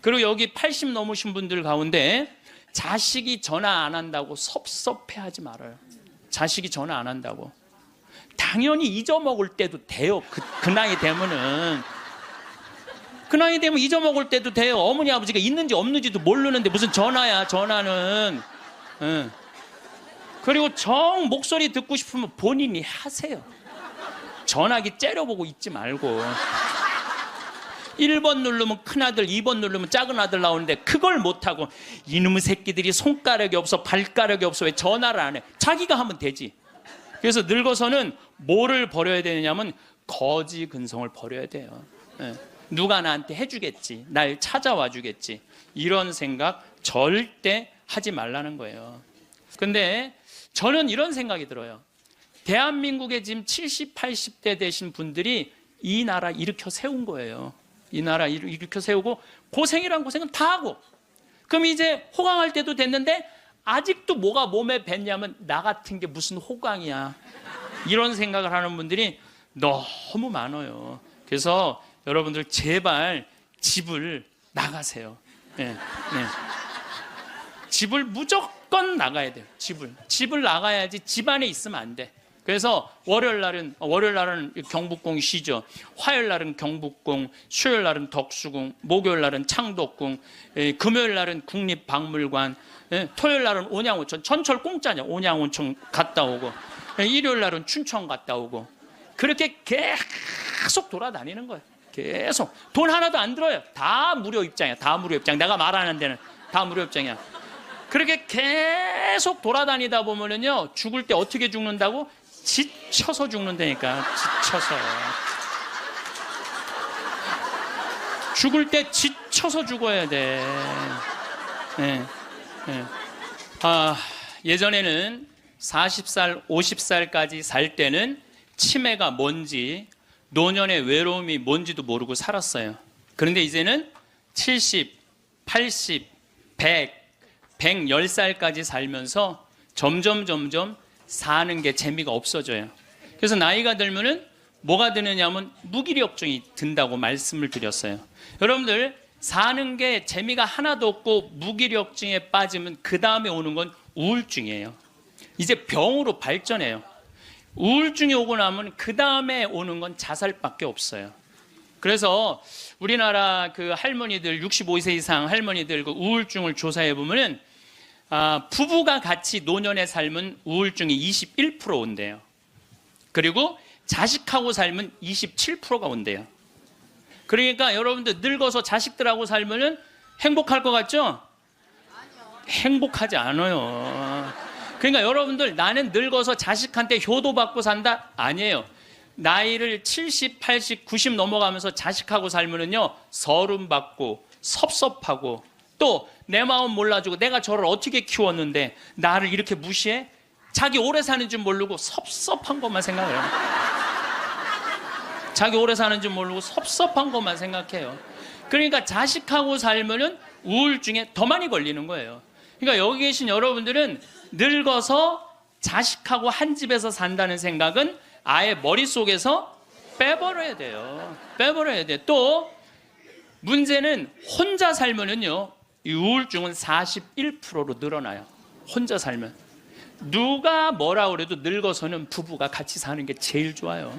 그리고 여기 80 넘으신 분들 가운데 자식이 전화 안 한다고 섭섭해하지 말아요. 자식이 전화 안 한다고. 당연히 잊어먹을 때도 돼요. 그 나이 되면은. 그 나이 되면 잊어먹을 때도 돼요. 어머니 아버지가 있는지 없는지도 모르는데 무슨 전화야, 전화는. 응. 그리고 정 목소리 듣고 싶으면 본인이 하세요. 전화기 째려보고 있지 말고. 1번 누르면 큰아들, 2번 누르면 작은아들 나오는데 그걸 못하고 이놈의 새끼들이 손가락이 없어, 발가락이 없어, 왜 전화를 안 해? 자기가 하면 되지. 그래서 늙어서는 뭐를 버려야 되냐면 거지 근성을 버려야 돼요. 예. 누가 나한테 해주겠지, 날 찾아와 주겠지, 이런 생각 절대 하지 말라는 거예요. 근데 저는 이런 생각이 들어요. 대한민국에 지금 70, 80대 되신 분들이 이 나라 일으켜 세운 거예요. 이 나라 일으켜 세우고 고생이란 고생은 다 하고, 그럼 이제 호강할 때도 됐는데 아직도 뭐가 몸에 뱄냐면 나 같은 게 무슨 호강이야, 이런 생각을 하는 분들이 너무 많아요. 그래서 여러분들 제발 집을 나가세요. 네, 네. 집을 무조건 나가야 돼요. 집을 나가야지 집안에 있으면 안 돼. 그래서 월요일 날은 경복궁이 쉬죠. 화요일 날은 경복궁, 수요일 날은 덕수궁, 목요일 날은 창덕궁, 금요일 날은 국립박물관, 토요일 날은 온양온천. 전철 공짜냐, 온양온천 갔다 오고, 일요일 날은 춘천 갔다 오고, 그렇게 계속 돌아다니는 거예요. 계속. 돈 하나도 안 들어요. 다 무료 입장이야. 다 무료 입장. 내가 말하는 데는 다 무료 입장이야. 그렇게 계속 돌아다니다 보면은요, 죽을 때 어떻게 죽는다고? 지쳐서 죽는다니까. 지쳐서. 죽을 때 지쳐서 죽어야 돼. 네. 네. 예전에는 40살, 50살까지 살 때는 치매가 뭔지, 노년의 외로움이 뭔지도 모르고 살았어요. 그런데 이제는 70, 80, 100, 110살까지 살면서 점점 사는 게 재미가 없어져요. 그래서 나이가 들면은 뭐가 드느냐면 무기력증이 든다고 말씀을 드렸어요. 여러분들, 사는 게 재미가 하나도 없고 무기력증에 빠지면 그 다음에 오는 건 우울증이에요. 이제 병으로 발전해요. 우울증이 오고 나면 그 다음에 오는 건 자살밖에 없어요. 그래서 우리나라 그 할머니들, 65세 이상 할머니들 그 우울증을 조사해 보면은 부부가 같이 노년에 살면 우울증이 21% 온대요. 그리고 자식하고 살면 27%가 온대요. 그러니까 여러분들 늙어서 자식들하고 살면은 행복할 것 같죠? 행복하지 않아요. 그러니까 여러분들, 나는 늙어서 자식한테 효도받고 산다? 아니에요. 나이를 70, 80, 90 넘어가면서 자식하고 살면은요, 서름받고 섭섭하고, 또 내 마음 몰라주고 내가 저를 어떻게 키웠는데 나를 이렇게 무시해? 자기 오래 사는 줄 모르고 섭섭한 것만 생각해요. 자기 오래 사는 줄 모르고 섭섭한 것만 생각해요. 그러니까 자식하고 살면은 우울증에 더 많이 걸리는 거예요. 그러니까 여기 계신 여러분들은 늙어서 자식하고 한 집에서 산다는 생각은 아예 머릿속에서 빼버려야 돼요. 빼버려야 돼. 또 문제는 혼자 살면은요, 이 우울증은 41%로 늘어나요. 혼자 살면. 누가 뭐라 그래도 늙어서는 부부가 같이 사는 게 제일 좋아요.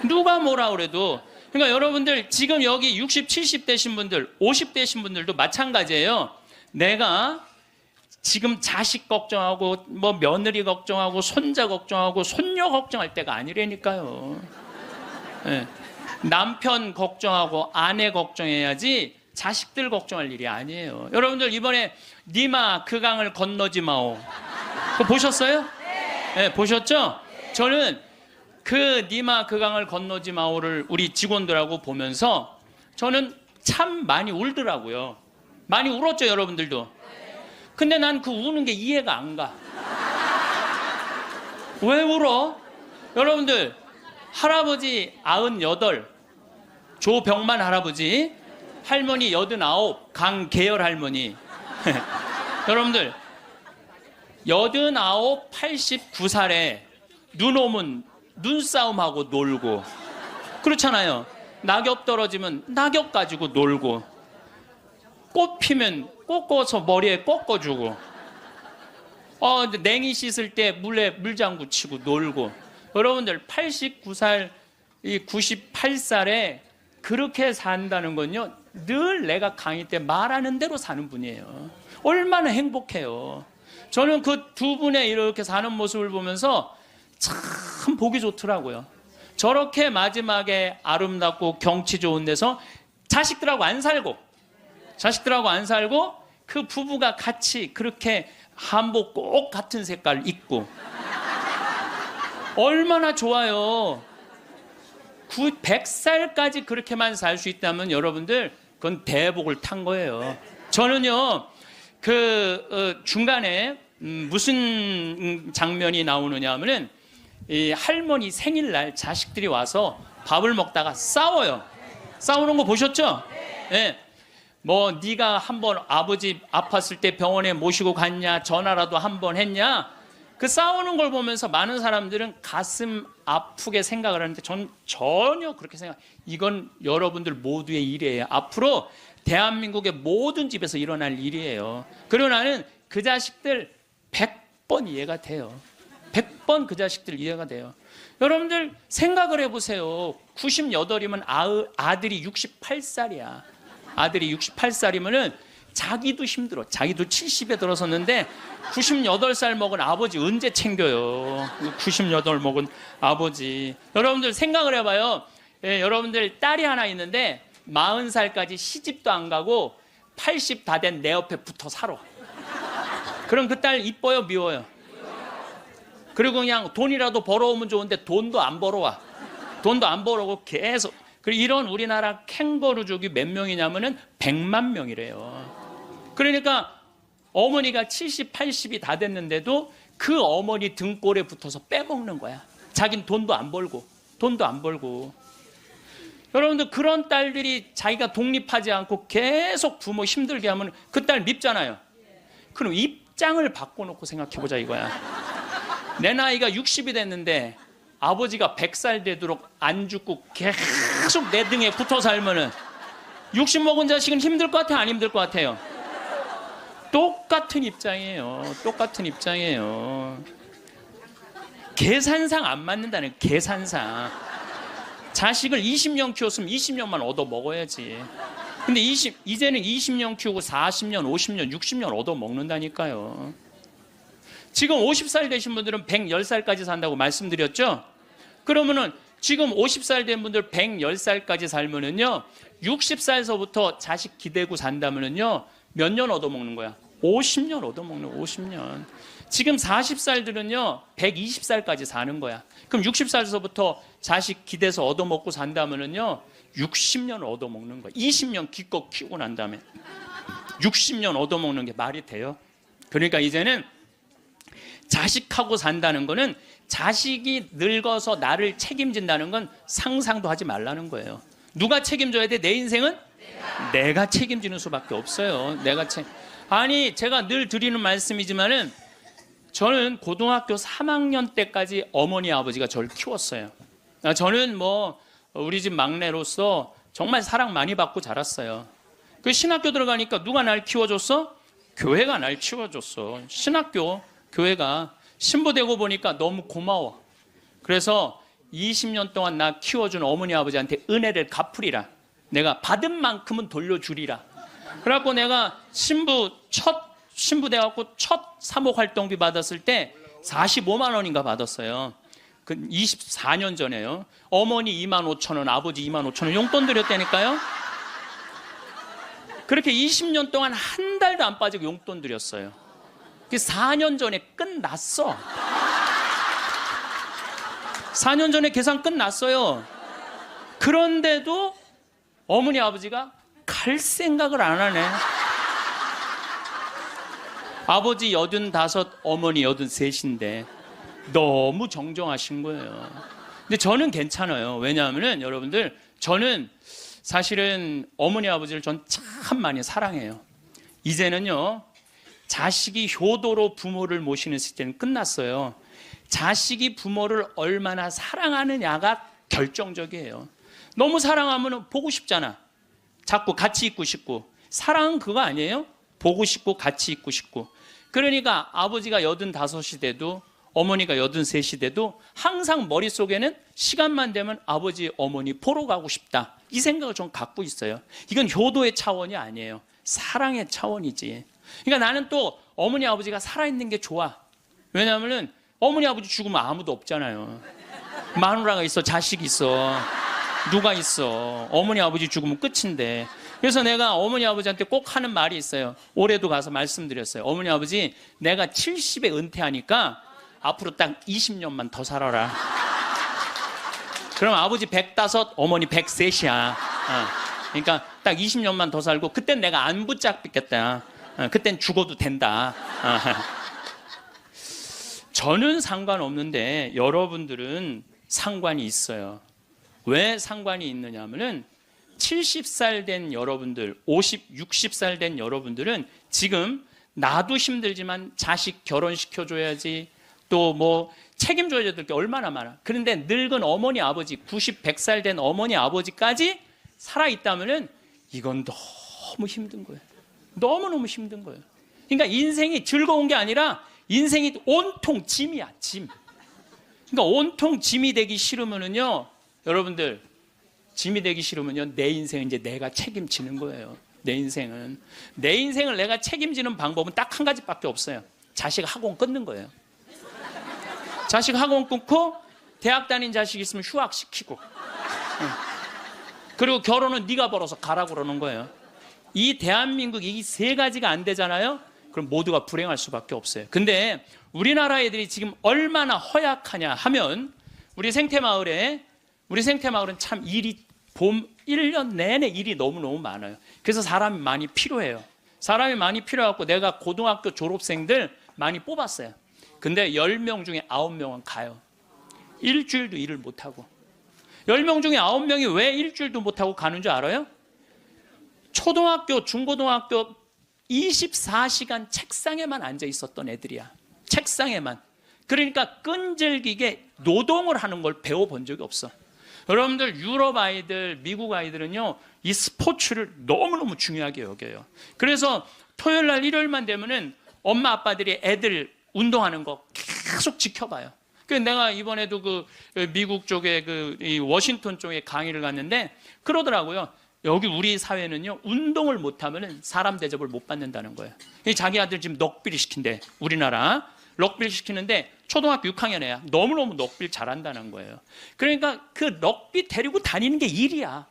누가 뭐라 그래도. 그러니까 여러분들, 지금 여기 60, 70 되신 분들, 50 되신 분들도 마찬가지예요. 내가 지금 자식 걱정하고 뭐 며느리 걱정하고 손자 걱정하고 손녀 걱정할 때가 아니라니까요. 네. 남편 걱정하고 아내 걱정해야지 자식들 걱정할 일이 아니에요. 여러분들, 이번에 니마 그 강을 건너지 마오, 그거 보셨어요? 네, 보셨죠? 저는 그 니마 그 강을 건너지 마오를 우리 직원들하고 보면서 저는 참 많이 울더라고요. 많이 울었죠, 여러분들도. 근데 난 그 우는 게 이해가 안 가. 왜 울어? 여러분들, 할아버지 98, 조병만 할아버지, 할머니 89, 강계열 할머니. 여러분들, 89, 89살에 눈 오면 눈싸움하고 놀고, 그렇잖아요. 낙엽 떨어지면 낙엽 가지고 놀고, 꽃 피면 꺾어서 머리에 꺾어주고, 냉이 씻을 때 물에 물장구 치고 놀고. 여러분들 89살, 이 98살에 그렇게 산다는 건요, 늘 내가 강의 때 말하는 대로 사는 분이에요. 얼마나 행복해요. 저는 그 두 분의 이렇게 사는 모습을 보면서 참 보기 좋더라고요. 저렇게 마지막에 아름답고 경치 좋은 데서 자식들하고 안 살고 그 부부가 같이 그렇게 한복 꼭 같은 색깔 입고 얼마나 좋아요. 100살까지 그렇게만 살 수 있다면 여러분들 그건 대복을 탄 거예요. 저는요 중간에 무슨 장면이 나오느냐 하면은 이 할머니 생일날 자식들이 와서 밥을 먹다가 싸워요. 싸우는 거 보셨죠? 네. 뭐 네가 한번 아버지 아팠을 때 병원에 모시고 갔냐, 전화라도 한번 했냐. 그 싸우는 걸 보면서 많은 사람들은 가슴 아프게 생각을 하는데 전 전혀 그렇게 이건 여러분들 모두의 일이에요. 앞으로 대한민국의 모든 집에서 일어날 일이에요. 그리고 나는 그 자식들 100번 이해가 돼요. 100번 그 자식들 이해가 돼요. 여러분들 생각을 해보세요. 98이면 아들이 68살이야. 아들이 68살이면은 자기도 힘들어. 자기도 70에 들어섰는데 98살 먹은 아버지 언제 챙겨요? 98 먹은 아버지. 여러분들 생각을 해봐요. 예, 여러분들 딸이 하나 있는데 40살까지 시집도 안 가고 80 다 된 내 옆에 붙어 살아. 그럼 그 딸 이뻐요, 미워요? 그리고 그냥 돈이라도 벌어오면 좋은데 돈도 안 벌어와. 돈도 안 벌어오고 계속. 그리고 이런 우리나라 캥거루족이 몇 명이냐면은 100만 명이래요. 그러니까 어머니가 70, 80이 다 됐는데도 그 어머니 등골에 붙어서 빼먹는 거야. 자긴 돈도 안 벌고. 여러분들 그런 딸들이 자기가 독립하지 않고 계속 부모 힘들게 하면 그 딸 밉잖아요. 그럼 입장을 바꿔놓고 생각해보자 이거야. 내 나이가 60이 됐는데 아버지가 100살 되도록 안 죽고 계속 내 등에 붙어 살면은 60 먹은 자식은 힘들 것 같아요? 안 힘들 것 같아요? 똑같은 입장이에요. 계산상 안 맞는다는 계산상. 자식을 20년 키웠으면 20년만 얻어 먹어야지. 근데 이제는 20년 키우고 40년, 50년, 60년 얻어 먹는다니까요. 지금 50살 되신 분들은 110살까지 산다고 말씀드렸죠? 그러면은 지금 50살 된 분들 110살까지 살면은요, 60살서부터 자식 기대고 산다면은요, 몇 년 얻어먹는 거야? 50년 얻어먹는 거야, 50년. 지금 40살들은요, 120살까지 사는 거야. 그럼 60살서부터 자식 기대서 얻어먹고 산다면은요, 60년 얻어먹는 거야. 20년 기껏 키우고 난 다음에 60년 얻어먹는 게 말이 돼요? 그러니까 이제는 자식하고 산다는 거는 자식이 늙어서 나를 책임진다는 건 상상도 하지 말라는 거예요. 누가 책임져야 돼? 내 인생은? 내가 책임지는 수밖에 없어요. 아니 제가 늘 드리는 말씀이지만은 저는 고등학교 3학년 때까지 어머니 아버지가 저를 키웠어요. 저는 뭐 우리 집 막내로서 정말 사랑 많이 받고 자랐어요. 그 신학교 들어가니까 누가 날 키워줬어? 교회가 날 키워줬어. 신학교 교회가 신부되고 보니까 너무 고마워. 그래서 20년 동안 나 키워준 어머니 아버지한테 은혜를 갚으리라. 내가 받은 만큼은 돌려주리라. 그래갖고 내가 신부 돼갖고 첫 사목 활동비 받았을 때 45만 원인가 받았어요. 그 24년 전에요. 어머니 25,000원, 아버지 25,000원 용돈 드렸다니까요. 그렇게 20년 동안 한 달도 안 빠지고 용돈 드렸어요. 그 4년 전에 끝났어. 4년 전에 계산 끝났어요. 그런데도 어머니 아버지가 갈 생각을 안 하네. 아버지 85, 어머니 83인데 너무 정정하신 거예요. 근데 저는 괜찮아요. 왜냐하면 여러분들 저는 사실은 어머니 아버지를 전 참 많이 사랑해요. 이제는요 자식이 효도로 부모를 모시는 시대는 끝났어요. 자식이 부모를 얼마나 사랑하느냐가 결정적이에요. 너무 사랑하면 보고 싶잖아. 자꾸 같이 있고 싶고. 사랑은 그거 아니에요? 보고 싶고 같이 있고 싶고. 그러니까 아버지가 85이 돼도 어머니가 83이 돼도 항상 머릿속에는 시간만 되면 아버지 어머니 보러 가고 싶다, 이 생각을 좀 갖고 있어요. 이건 효도의 차원이 아니에요. 사랑의 차원이지. 그러니까 나는 또 어머니 아버지가 살아있는 게 좋아. 왜냐하면 어머니 아버지 죽으면 아무도 없잖아요. 마누라가 있어, 자식이 있어, 누가 있어. 어머니 아버지 죽으면 끝인데. 그래서 내가 어머니 아버지한테 꼭 하는 말이 있어요. 올해도 가서 말씀드렸어요. 어머니 아버지, 내가 70에 은퇴하니까 앞으로 딱 20년만 더 살아라. 그럼 아버지 105, 어머니 103이야. 그러니까 딱 20년만 더 살고 그땐 내가 안 붙잡겠다. 그땐 죽어도 된다. 저는 상관없는데 여러분들은 상관이 있어요. 왜 상관이 있느냐 하면은 70살 된 여러분들, 50, 60살 된 여러분들은 지금 나도 힘들지만 자식 결혼시켜줘야지, 또 뭐 책임져야 될 게 얼마나 많아. 그런데 늙은 어머니 아버지, 90, 100살 된 어머니 아버지까지 살아있다면은 이건 너무 힘든 거예요. 너무너무 힘든 거예요. 그러니까 인생이 즐거운 게 아니라 인생이 온통 짐이야, 짐. 그러니까 온통 짐이 되기 싫으면은요, 여러분들, 짐이 되기 싫으면요, 내 인생은 이제 내가 책임지는 거예요. 내 인생은. 내 인생을 내가 책임지는 방법은 딱 한 가지밖에 없어요. 자식 학원 끊는 거예요. 자식 학원 끊고 대학 다닌 자식 있으면 휴학시키고, 그리고 결혼은 네가 벌어서 가라고 그러는 거예요. 이 대한민국 이 세 가지가 안 되잖아요. 그럼 모두가 불행할 수밖에 없어요. 근데 우리나라 애들이 지금 얼마나 허약하냐 하면, 우리 생태마을은 참 일이 1년 내내 일이 너무너무 많아요. 그래서 사람이 많이 필요해요. 사람이 많이 필요해갖고 내가 고등학교 졸업생들 많이 뽑았어요. 근데 10명 중에 9명은 가요. 일주일도 일을 못하고. 10명 중에 9명이 왜 일주일도 못하고 가는 줄 알아요? 초등학교, 중고등학교 24시간 책상에만 앉아 있었던 애들이야. 책상에만. 그러니까 끈질기게 노동을 하는 걸 배워본 적이 없어. 여러분들, 유럽 아이들, 미국 아이들은요, 이 스포츠를 너무너무 중요하게 여겨요. 그래서 토요일 날, 일요일만 되면은 엄마 아빠들이 애들 운동하는 거 계속 지켜봐요. 그래서 내가 이번에도 그 미국 쪽에 이 워싱턴 쪽에 강의를 갔는데 그러더라고요. 여기 우리 사회는요, 운동을 못하면 사람 대접을 못 받는다는 거예요. 자기 아들 지금 럭비를 시킨대. 우리나라 럭비를 시키는데 초등학교 6학년 애야. 너무너무 럭비를 잘한다는 거예요. 그러니까 그 럭비 데리고 다니는 게 일이야.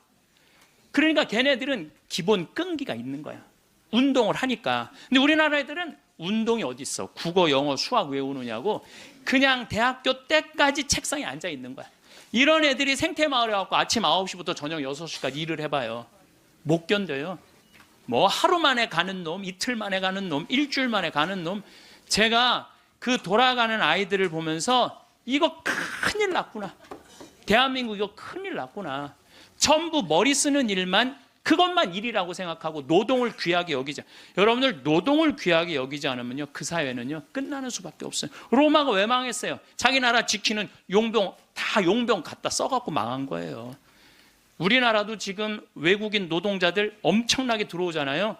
그러니까 걔네들은 기본 끈기가 있는 거야. 운동을 하니까. 근데 우리나라 애들은 운동이 어디 있어? 국어, 영어, 수학 외우느냐고 그냥 대학교 때까지 책상에 앉아 있는 거야. 이런 애들이 생태마을에 가서 아침 9시부터 저녁 6시까지 일을 해봐요. 못 견뎌요. 뭐 하루 만에 가는 놈, 이틀 만에 가는 놈, 일주일 만에 가는 놈. 제가 그 돌아가는 아이들을 보면서 이거 큰일 났구나. 대한민국 이거 큰일 났구나. 전부 머리 쓰는 일만, 그것만 일이라고 생각하고 노동을 귀하게 여기자. 여러분들, 노동을 귀하게 여기지 않으면요, 그 사회는요 끝나는 수밖에 없어요. 로마가 왜 망했어요? 자기 나라 지키는 용병 다 용병 갖다 써갖고 망한 거예요. 우리나라도 지금 외국인 노동자들 엄청나게 들어오잖아요.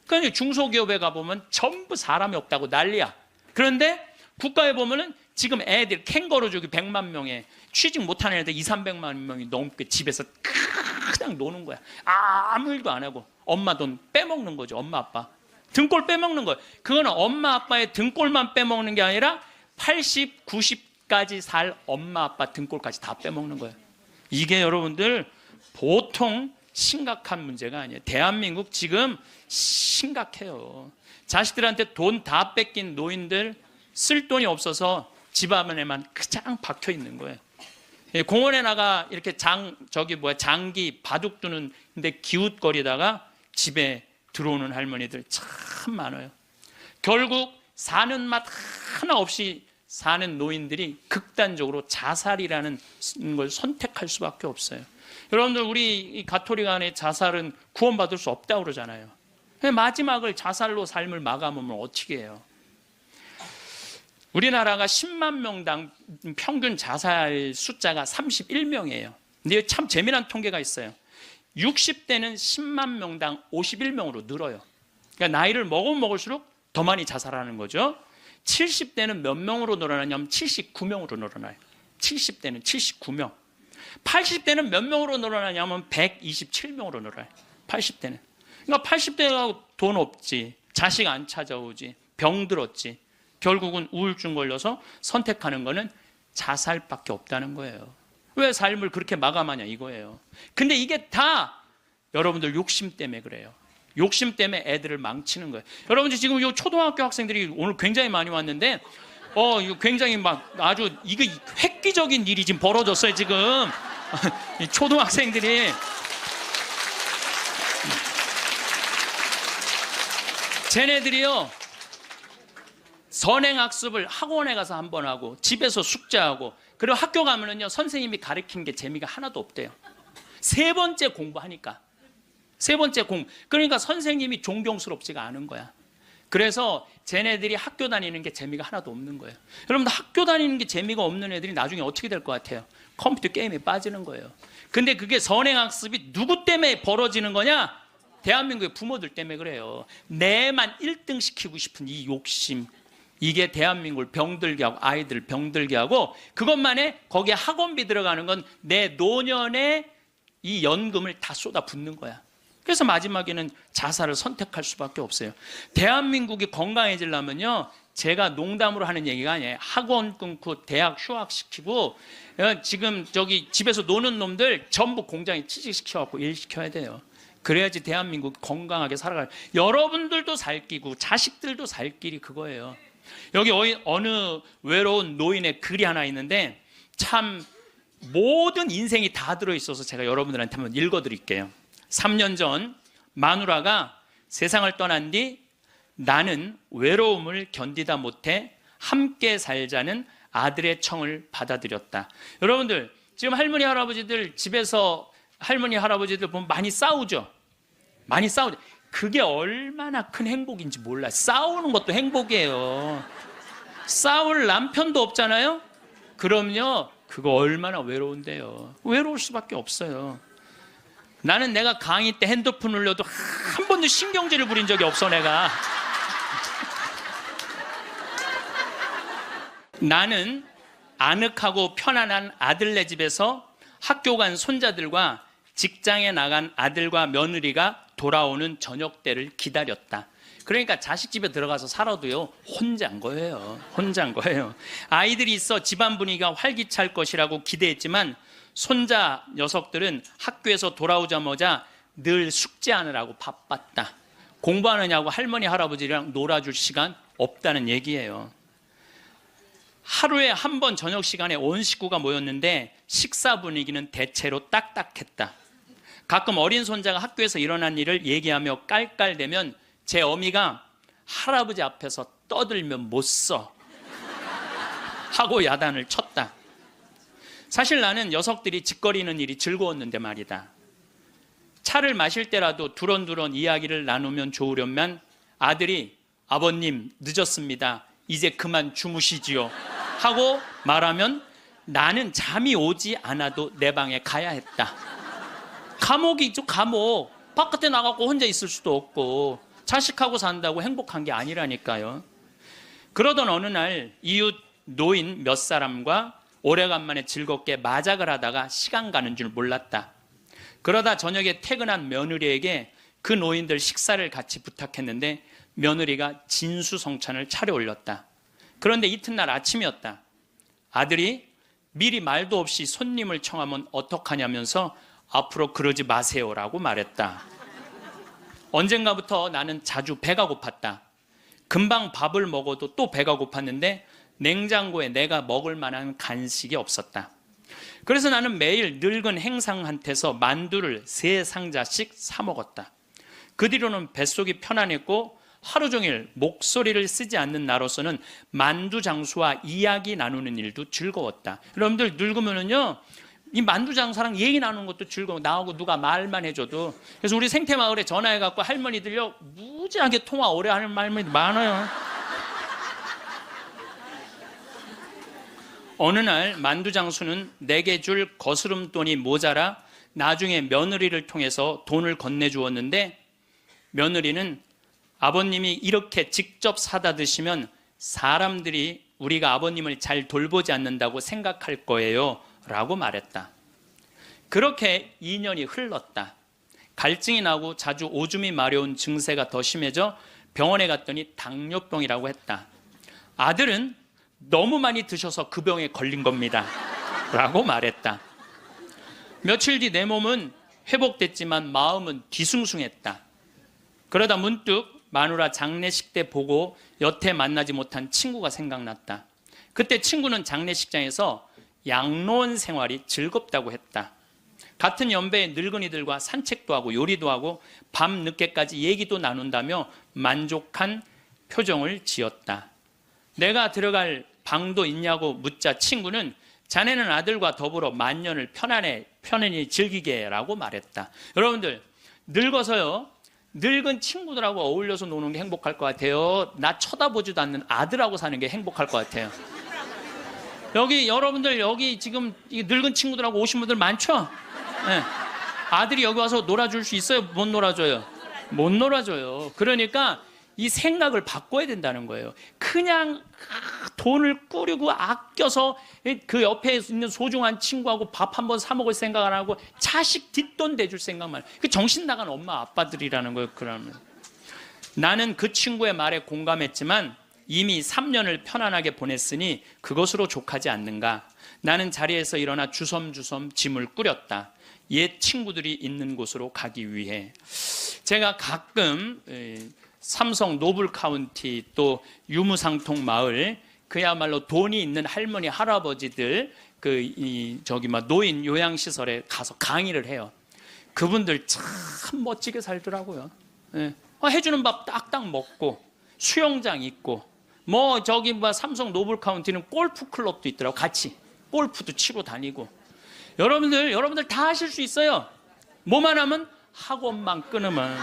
그러니까 중소기업에 가보면 전부 사람이 없다고 난리야. 그런데 국가에 보면은 지금 애들 캥거루족이 100만 명에 취직 못하는 애들 2, 300만 명이 넘게 집에서 그냥 노는 거야. 아무 일도 안 하고 엄마 돈 빼먹는 거죠. 엄마 아빠 등골 빼먹는 거예요. 그거는 엄마 아빠의 등골만 빼먹는 게 아니라 80, 90까지 살 엄마 아빠 등골까지 다 빼먹는 거예요. 이게 여러분들 보통 심각한 문제가 아니에요. 대한민국 지금 심각해요. 자식들한테 돈 다 뺏긴 노인들, 쓸 돈이 없어서 집 안에만 그냥 박혀 있는 거예요. 공원에 나가 이렇게 장기 바둑 두는데 기웃거리다가 집에 들어오는 할머니들 참 많아요. 결국 사는 맛 하나 없이 사는 노인들이 극단적으로 자살이라는 걸 선택할 수밖에 없어요. 여러분들, 우리 가톨릭 안에 자살은 구원받을 수 없다고 그러잖아요. 마지막을 자살로 삶을 마감하면 어떻게 해요? 우리나라가 10만 명당 평균 자살 숫자가 31명이에요. 근데 참 재미난 통계가 있어요. 60대는 10만 명당 51명으로 늘어요. 그러니까 나이를 먹으면 먹을수록 더 많이 자살하는 거죠. 70대는 몇 명으로 늘어나냐면 79명으로 늘어나요. 70대는 79명. 80대는 몇 명으로 늘어나냐면 127명으로 늘어나요. 80대는. 그러니까 80대가 돈 없지, 자식 안 찾아오지, 병들었지, 결국은 우울증 걸려서 선택하는 거는 자살밖에 없다는 거예요. 왜 삶을 그렇게 마감하냐 이거예요. 근데 이게 다 여러분들 욕심 때문에 그래요. 욕심 때문에 애들을 망치는 거예요. 여러분들 지금 이 초등학교 학생들이 오늘 굉장히 많이 왔는데 이거 굉장히 막 아주 이거 획기적인 일이 지금 벌어졌어요 지금. 이 초등학생들이 쟤네들이요 선행학습을 학원에 가서 한 번 하고 집에서 숙제하고 그리고 학교 가면은요 선생님이 가르치는 게 재미가 하나도 없대요. 세 번째 공부하니까. 세 번째 공부. 그러니까 선생님이 존경스럽지가 않은 거야. 그래서 쟤네들이 학교 다니는 게 재미가 하나도 없는 거예요. 여러분들 학교 다니는 게 재미가 없는 애들이 나중에 어떻게 될 것 같아요? 컴퓨터 게임에 빠지는 거예요. 근데 그게 선행학습이 누구 때문에 벌어지는 거냐? 대한민국의 부모들 때문에 그래요. 내만 1등 시키고 싶은 이 욕심. 이게 대한민국을 병들게 하고 아이들 병들게 하고 그것만에 거기에 학원비 들어가는 건 내 노년의 이 연금을 다 쏟아붓는 거야. 그래서 마지막에는 자살을 선택할 수밖에 없어요. 대한민국이 건강해지려면요 제가 농담으로 하는 얘기가 아니에요. 학원 끊고 대학 휴학시키고 지금 저기 집에서 노는 놈들 전부 공장에 취직시켜갖고 일시켜야 돼요. 그래야지 대한민국 건강하게 살아갈. 여러분들도 살 끼고 자식들도 살 길이 그거예요. 여기 어느 외로운 노인의 글이 하나 있는데 참 모든 인생이 다 들어있어서 제가 여러분들한테 한번 읽어드릴게요. 3년 전 마누라가 세상을 떠난 뒤 나는 외로움을 견디다 못해 함께 살자는 아들의 청을 받아들였다. 여러분들 지금 할머니 할아버지들 집에서 할머니 할아버지들 보면 많이 싸우죠. 많이 싸우죠. 그게 얼마나 큰 행복인지 몰라요. 싸우는 것도 행복이에요. 싸울 남편도 없잖아요. 그럼요 그거 얼마나 외로운데요. 외로울 수밖에 없어요. 나는 내가 강의 때 핸드폰 울려도 한 번도 신경질을 부린 적이 없어. 내가 나는 아늑하고 편안한 아들네 집에서 학교 간 손자들과 직장에 나간 아들과 며느리가 돌아오는 저녁 때를 기다렸다. 그러니까 자식 집에 들어가서 살아도요 혼자인 거예요. 혼자인 거예요. 아이들이 있어 집안 분위기가 활기찰 것이라고 기대했지만 손자 녀석들은 학교에서 돌아오자마자 늘 숙제하느라고 바빴다. 공부하느냐고 할머니 할아버지랑 놀아줄 시간 없다는 얘기예요. 하루에 한 번 저녁 시간에 온 식구가 모였는데 식사 분위기는 대체로 딱딱했다. 가끔 어린 손자가 학교에서 일어난 일을 얘기하며 깔깔대면 제 어미가 할아버지 앞에서 떠들면 못 써 하고 야단을 쳤다. 사실 나는 녀석들이 짓거리는 일이 즐거웠는데 말이다. 차를 마실 때라도 두런두런 이야기를 나누면 좋으련만 아들이 아버님 늦었습니다. 이제 그만 주무시지요 하고 말하면 나는 잠이 오지 않아도 내 방에 가야 했다. 감옥이 있죠. 감옥. 바깥에 나가고 혼자 있을 수도 없고 자식하고 산다고 행복한 게 아니라니까요. 그러던 어느 날 이웃 노인 몇 사람과 오래간만에 즐겁게 마작을 하다가 시간 가는 줄 몰랐다. 그러다 저녁에 퇴근한 며느리에게 그 노인들 식사를 같이 부탁했는데 며느리가 진수성찬을 차려 올렸다. 그런데 이튿날 아침이었다. 아들이 미리 말도 없이 손님을 청하면 어떡하냐면서 앞으로 그러지 마세요라고 말했다. 언젠가부터 나는 자주 배가 고팠다. 금방 밥을 먹어도 또 배가 고팠는데 냉장고에 내가 먹을 만한 간식이 없었다. 그래서 나는 매일 늙은 행상한테서 만두를 3상자씩 사 먹었다. 그 뒤로는 뱃속이 편안했고 하루 종일 목소리를 쓰지 않는 나로서는 만두 장수와 이야기 나누는 일도 즐거웠다. 여러분들 늙으면은요 이 만두 장사랑 얘기 나누는 것도 즐거워. 나하고 누가 말만 해줘도. 그래서 우리 생태마을에 전화해갖고 할머니들요 무지하게 통화 오래 하는 할머니들 많아요. 어느 날 만두 장수는 내게 줄 거스름돈이 모자라 나중에 며느리를 통해서 돈을 건네주었는데, 며느리는 아버님이 이렇게 직접 사다 드시면 사람들이 우리가 아버님을 잘 돌보지 않는다고 생각할 거예요 라고 말했다. 그렇게 2년이 흘렀다. 갈증이 나고 자주 오줌이 마려운 증세가 더 심해져 병원에 갔더니 당뇨병이라고 했다. 아들은 너무 많이 드셔서 그 병에 걸린 겁니다 라고 말했다. 며칠 뒤 내 몸은 회복됐지만 마음은 뒤숭숭했다. 그러다 문득 마누라 장례식 때 보고 여태 만나지 못한 친구가 생각났다. 그때 친구는 장례식장에서 양로원 생활이 즐겁다고 했다. 같은 연배의 늙은이들과 산책도 하고 요리도 하고 밤 늦게까지 얘기도 나눈다며 만족한 표정을 지었다. 내가 들어갈 방도 있냐고 묻자 친구는 자네는 아들과 더불어 만년을 편안히 즐기게 라고 말했다. 여러분들, 늙어서요, 늙은 친구들하고 어울려서 노는 게 행복할 것 같아요? 나 쳐다보지도 않는 아들하고 사는 게 행복할 것 같아요? 여러분들 여기 지금 늙은 친구들하고 오신 분들 많죠? 네. 아들이 여기 와서 놀아줄 수 있어요? 못 놀아줘요? 못 놀아줘요. 그러니까 이 생각을 바꿔야 된다는 거예요. 그냥 돈을 꾸리고 아껴서 그 옆에 있는 소중한 친구하고 밥 한번 사 먹을 생각 안 하고 자식 뒷돈 대줄 생각만. 그 정신 나간 엄마 아빠들이라는 거예요. 그러면 나는 그 친구의 말에 공감했지만 이미 3년을 편안하게 보냈으니 그것으로 족하지 않는가. 나는 자리에서 일어나 주섬주섬 짐을 꾸렸다. 옛 친구들이 있는 곳으로 가기 위해. 제가 가끔 삼성 노블 카운티 또 유무상통 마을, 그야말로 돈이 있는 할머니 할아버지들 노인 요양시설에 가서 강의를 해요. 그분들 참 멋지게 살더라고요. 예. 해주는 밥 딱딱 먹고 수영장 있고 삼성 노블 카운티는 골프 클럽도 있더라고. 같이 골프도 치러 다니고. 여러분들 다 하실 수 있어요. 뭐만 하면 학원만 끊으면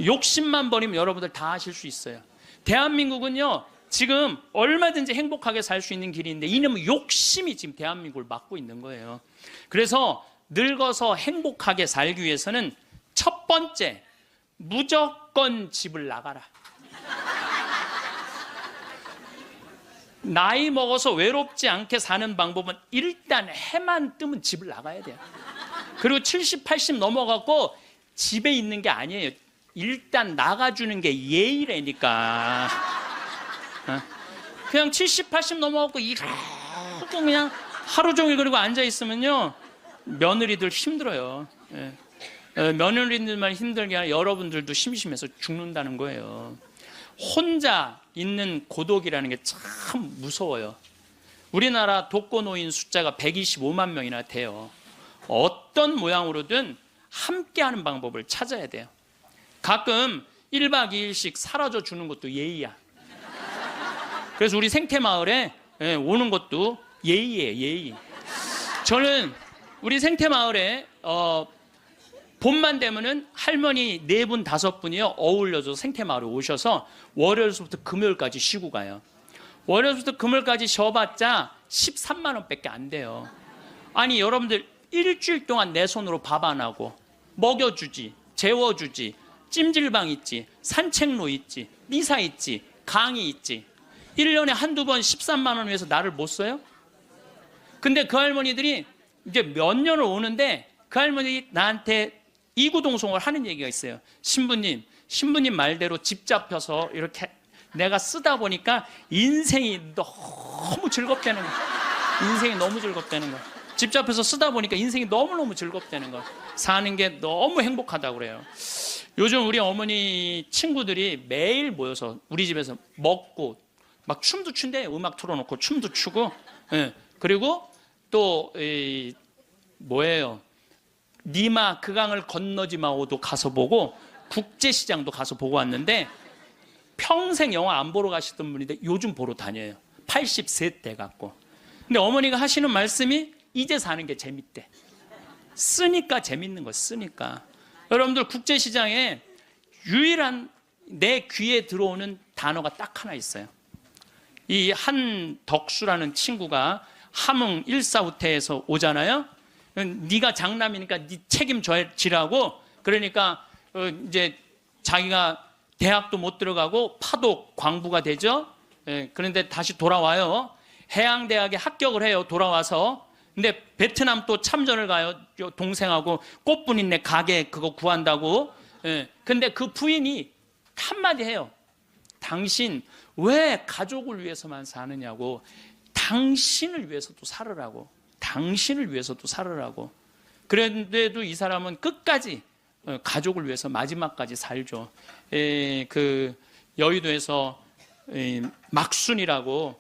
욕심만 버리면 여러분들 다 하실 수 있어요. 대한민국은요 지금 얼마든지 행복하게 살 수 있는 길이 있는데 이놈의 욕심이 지금 대한민국을 막고 있는 거예요. 그래서 늙어서 행복하게 살기 위해서는 첫 번째, 무조건 집을 나가라. 나이 먹어서 외롭지 않게 사는 방법은 일단 해만 뜨면 집을 나가야 돼요. 그리고 70, 80 넘어가고 집에 있는 게 아니에요. 일단 나가주는 게 예의라니까. 그냥 70, 80 넘어가고 그냥 하루 종일 그리고 앉아있으면요 며느리들 힘들어요. 며느리들만 힘들게 아니라 여러분들도 심심해서 죽는다는 거예요. 혼자 있는 고독이라는 게 참 무서워요. 우리나라 독거노인 숫자가 125만 명이나 돼요. 어떤 모양으로든 함께하는 방법을 찾아야 돼요. 가끔 1박 2일씩 사라져 주는 것도 예의야. 그래서 우리 생태마을에 오는 것도 예의예요, 예의. 저는 우리 생태마을에 봄만 되면은 할머니 4분, 5분이요 어울려서 생태마을에 오셔서 월요일부터 금요일까지 쉬고 가요. 월요일부터 금요일까지 쉬어봤자 13만 원밖에 안 돼요. 아니 여러분들 일주일 동안 내 손으로 밥 안 하고 먹여주지, 재워주지, 찜질방 있지, 산책로 있지, 미사 있지, 강의 있지. 1년에 한두 번 13만 원 위해서 나를 못 써요? 근데 그 할머니들이 이제 몇 년을 오는데 그 할머니들이 나한테 이구동성을 하는 얘기가 있어요. 신부님 말대로 집 잡혀서 이렇게 내가 쓰다 보니까 인생이 너무 즐겁다는 거야. 인생이 너무 즐겁다는 거야. 집 잡혀서 쓰다 보니까 인생이 너무너무 즐겁다는 거야. 사는 게 너무 행복하다고 그래요. 요즘 우리 어머니 친구들이 매일 모여서 우리 집에서 먹고 막 춤도 춘대. 음악 틀어놓고 춤도 추고. 그리고 또 니마 그 강을 건너지 마오도 가서 보고 국제시장도 가서 보고 왔는데 평생 영화 안 보러 가시던 분인데 요즘 보러 다녀요. 83 돼갖고. 근데 어머니가 하시는 말씀이 이제 사는 게 재밌대. 쓰니까 재밌는 거 쓰니까. 여러분들 국제시장에 유일한 내 귀에 들어오는 단어가 딱 하나 있어요. 이 한덕수라는 친구가 함흥 일사후퇴에서 오잖아요. 네가 장남이니까 네 책임지라고. 그러니까 이제 자기가 대학도 못 들어가고 파독 광부가 되죠. 그런데 다시 돌아와요. 해양대학에 합격을 해요. 돌아와서. 근데 베트남 또 참전을 가요. 동생하고 꽃분이네 가게 그거 구한다고. 근데 그 부인이 한마디 해요. 당신 왜 가족을 위해서만 사느냐고. 당신을 위해서도 살으라고. 당신을 위해서도 살으라고. 그런데도 이 사람은 끝까지 가족을 위해서 마지막까지 살죠. 그 여의도에서 막순이라고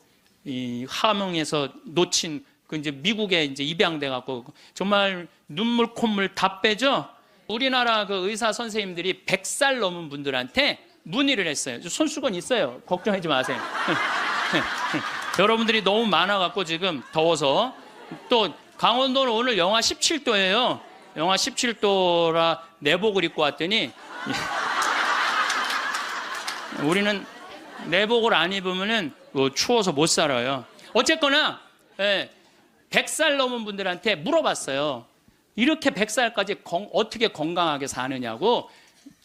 함흥에서 놓친 그 이제 미국에 이제 입양돼 갖고 정말 눈물 콧물 다 빼죠. 우리나라 그 의사 선생님들이 100살 넘은 분들한테 문의를 했어요. 손수건 있어요. 걱정하지 마세요. 여러분들이 너무 많아 갖고 지금 더워서. 또 강원도는 오늘 영하 17도예요. 영하 17도라 내복을 입고 왔더니 우리는 내복을 안 입으면은 추워서 못 살아요. 어쨌거나 100살 넘은 분들한테 물어봤어요. 이렇게 100살까지 어떻게 건강하게 사느냐고.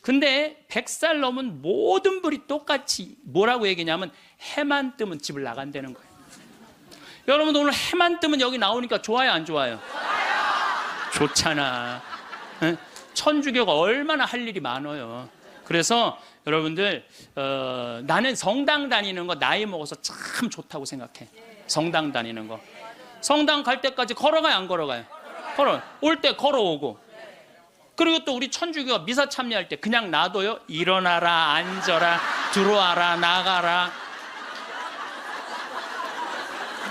근데 100살 넘은 모든 분이 똑같이 뭐라고 얘기냐면 해만 뜨면 집을 나간다는 거예요. 여러분 오늘 해만 뜨면 여기 나오니까 좋아요 안 좋아요? 좋잖아. 천주교가 얼마나 할 일이 많아요. 그래서 여러분들 나는 성당 다니는 거 나이 먹어서 참 좋다고 생각해. 성당 다니는 거. 성당 갈 때까지 걸어가요 안 걸어가요? 걸어. 올 때 걸어오고. 그리고 또 우리 천주교가 미사 참여할 때 그냥 놔둬요. 일어나라 앉아라 들어와라 나가라.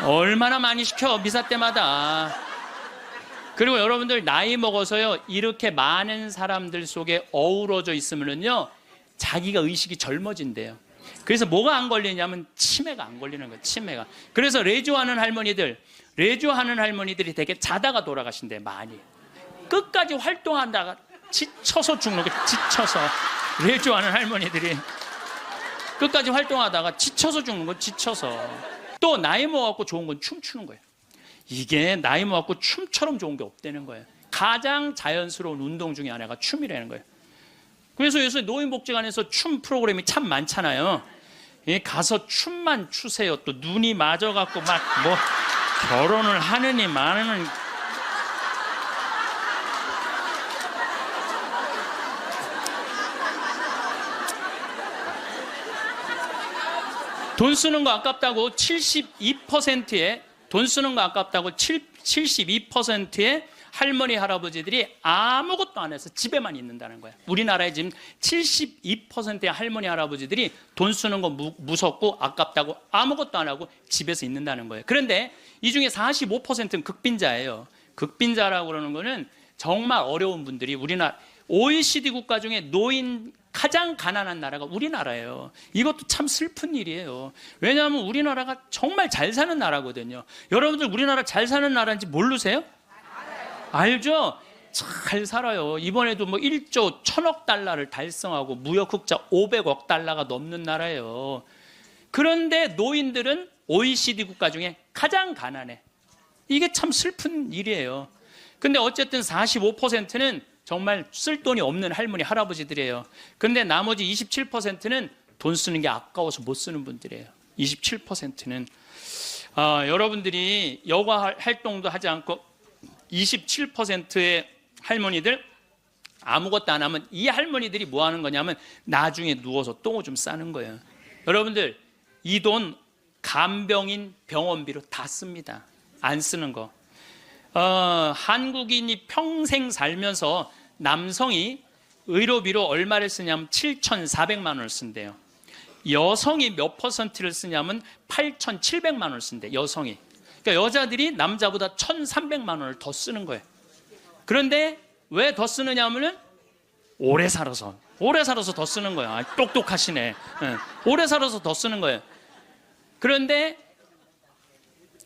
얼마나 많이 시켜 미사 때마다. 그리고 여러분들 나이 먹어서요 이렇게 많은 사람들 속에 어우러져 있으면요 자기가 의식이 젊어진대요. 그래서 뭐가 안 걸리냐면 치매가 안 걸리는 거예요. 치매가. 그래서 레조하는 할머니들이 되게 자다가 돌아가신대. 많이 끝까지 활동한다가 지쳐서 죽는 거예요. 지쳐서. 레조하는 할머니들이 끝까지 활동하다가 지쳐서 죽는 거예요. 지쳐서. 또 나이 먹어갖고 좋은 건 춤추는 거예요. 이게 나이 먹고 춤처럼 좋은 게 없다는 거예요. 가장 자연스러운 운동 중에 하나가 춤이라는 거예요. 그래서 요새 노인복지관에서 춤 프로그램이 참 많잖아요. 가서 춤만 추세요. 또 눈이 맞아갖고 막 뭐 결혼을 하느니 마느니. 돈 쓰는 거 아깝다고 72%의 돈 쓰는 거 아깝다고 72%의 할머니 할아버지들이 아무것도 안 해서 집에만 있는다는 거야. 우리나라에 지금 72%의 할머니 할아버지들이 돈 쓰는 거 무섭고 아깝다고 아무것도 안 하고 집에서 있는다는 거예요. 그런데 이 중에 45%는 극빈자예요. 극빈자라고 그러는 거는 정말 어려운 분들이 우리나라 OECD 국가 중에 노인 가장 가난한 나라가 우리나라예요. 이것도 참 슬픈 일이에요. 왜냐하면 우리나라가 정말 잘 사는 나라거든요. 여러분들 우리나라 잘 사는 나라인지 모르세요? 알죠? 잘 살아요. 이번에도 뭐 1조 1000억 달러를 달성하고 무역 흑자 500억 달러가 넘는 나라예요. 그런데 노인들은 OECD 국가 중에 가장 가난해. 이게 참 슬픈 일이에요. 근데 어쨌든 45%는 정말 쓸 돈이 없는 할머니 할아버지들이에요. 그런데 나머지 27%는 돈 쓰는 게 아까워서 못 쓰는 분들이에요. 27%는 여러분들이 여가 활동도 하지 않고 27%의 할머니들 아무것도 안 하면 이 할머니들이 뭐 하는 거냐면 나중에 누워서 똥오줌 싸는 거예요. 여러분들 이 돈 간병인 병원비로 다 씁니다. 안 쓰는 거. 한국인이 평생 살면서 남성이 의료비로 얼마를 쓰냐면 7,400만 원을 쓴대요. 여성이 몇 퍼센트를 쓰냐면 8,700만 원을 쓴대. 여성이. 그러니까 여자들이 남자보다 1,300만 원을 더 쓰는 거예요. 그런데 왜 더 쓰느냐 하면은 오래 살아서 더 쓰는 거예요. 똑똑하시네. 오래 살아서 더 쓰는 거예요. 그런데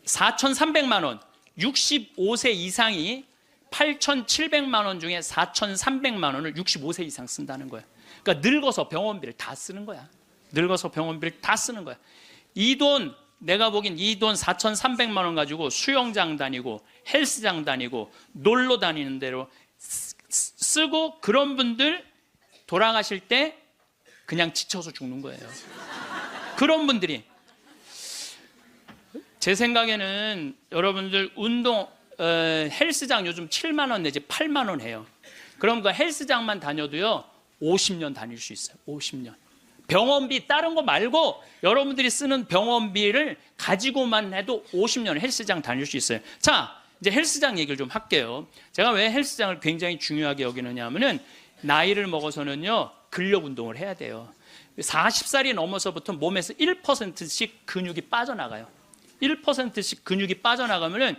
4,300만 원 65세 이상이 8,700만 원 중에 4,300만 원을 65세 이상 쓴다는 거예요. 그러니까 늙어서 병원비를 다 쓰는 거야. 늙어서 병원비를 다 쓰는 거야. 이 돈 내가 보긴 이 돈 4,300만 원 가지고 수영장 다니고 헬스장 다니고 놀러 다니는 대로 쓰고, 그런 분들 돌아가실 때 그냥 지쳐서 죽는 거예요. 그런 분들이. 제 생각에는 여러분들 운동 헬스장 요즘 7만 원 내지 8만 원 해요. 그럼 그 헬스장만 다녀도요 50년 다닐 수 있어요. 50년. 병원비 다른 거 말고 여러분들이 쓰는 병원비를 가지고만 해도 50년 헬스장 다닐 수 있어요. 자, 이제 헬스장 얘기를 좀 할게요. 제가 왜 헬스장을 굉장히 중요하게 여기느냐 하면은, 나이를 먹어서는요 근력 운동을 해야 돼요. 40살이 넘어서부터 몸에서 1%씩 근육이 빠져나가요. 1%씩 근육이 빠져나가면은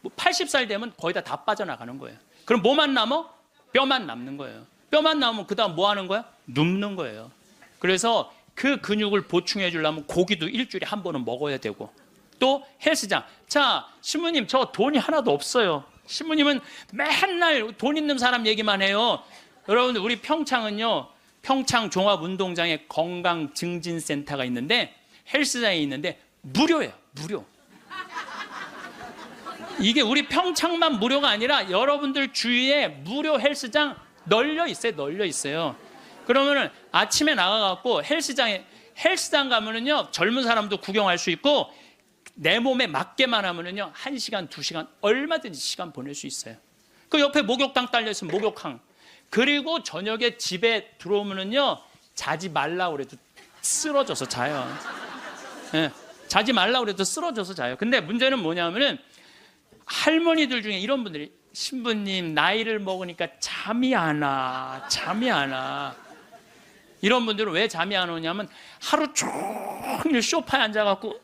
80살 되면 거의 다 빠져나가는 거예요. 그럼 뭐만 남아? 뼈만 남는 거예요. 뼈만 남으면 그 다음 뭐 하는 거야? 눕는 거예요. 그래서 그 근육을 보충해 주려면 고기도 일주일에 한 번은 먹어야 되고, 또 헬스장. 자, 신부님 저 돈이 하나도 없어요. 신부님은 맨날 돈 있는 사람 얘기만 해요. 여러분들 우리 평창은요, 평창 종합운동장에 건강증진센터가 있는데, 헬스장에 있는데 무료예요. 무료. 이게 우리 평창만 무료가 아니라 여러분들 주위에 무료 헬스장 널려 있어요. 널려 있어요. 그러면은 아침에 나가갖고 헬스장 가면은요 젊은 사람도 구경할 수 있고, 내 몸에 맞게만 하면은요 1시간, 2시간 얼마든지 시간 보낼 수 있어요. 그 옆에 목욕탕 딸려 있으면 목욕탕. 그리고 저녁에 집에 들어오면은요 자지 말라 그래도 쓰러져서 자요. 네, 자지 말라 그래도 쓰러져서 자요. 근데 문제는 뭐냐면은, 할머니들 중에 이런 분들이, 신부님 나이를 먹으니까 잠이 안 와. 잠이 안 와. 이런 분들은 왜 잠이 안 오냐면, 하루 종일 소파에 앉아갖고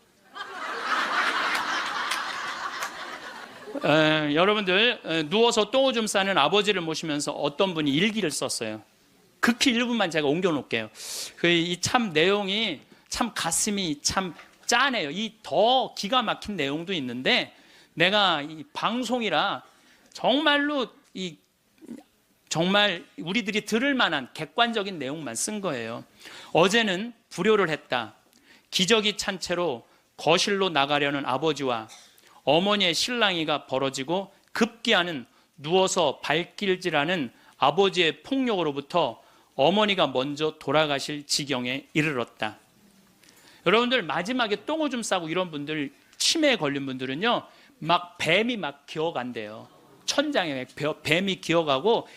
여러분들 누워서 똥오줌 싸는 아버지를 모시면서 어떤 분이 일기를 썼어요. 극히 일부만 제가 옮겨놓을게요. 이 참 내용이 참 가슴이 참 짠해요. 이 더 기가 막힌 내용도 있는데, 내가 이 방송이라 정말로 정말 우리들이 들을 만한 객관적인 내용만 쓴 거예요. 어제는 불효를 했다. 기저귀 찬 채로 거실로 나가려는 아버지와 어머니의 실랑이가 벌어지고, 급기야는 누워서 발길질하는 아버지의 폭력으로부터 어머니가 먼저 돌아가실 지경에 이르렀다. 여러분들 마지막에 똥오줌 싸고 이런 분들, 치매에 걸린 분들은요 막 뱀이 막 기어간대요. 천장에 뱀이 기어가고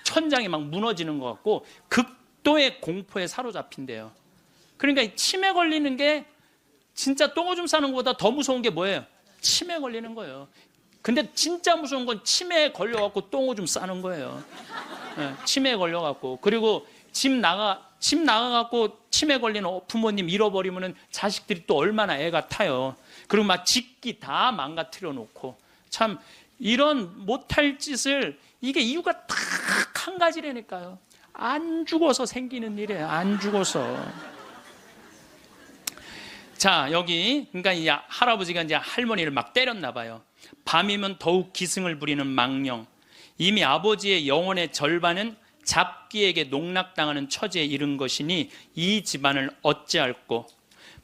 천장이 막 무너지는 것 같고 극도의 공포에 사로잡힌대요. 그러니까 치매 걸리는 게 진짜 똥오줌 싸는 것보다 더 무서운 게 뭐예요? 치매 걸리는 거예요. 근데 진짜 무서운 건 치매에 걸려갖고 똥오줌 싸는 거예요. 네, 치매에 걸려갖고. 그리고 집 나가갖고 치매 걸리는 부모님 잃어버리면은 자식들이 또 얼마나 애가 타요. 그리고 막 짓기 다 망가뜨려 놓고. 참 이런 못할 짓을, 이게 이유가 딱 한 가지라니까요. 안 죽어서 생기는 일이에요. 안 죽어서. 자, 여기 그러니까 이 할아버지가 이제 할머니를 막 때렸나 봐요. 밤이면 더욱 기승을 부리는 망령. 이미 아버지의 영혼의 절반은 잡기에게 농락당하는 처지에 이른 것이니 이 집안을 어찌할꼬.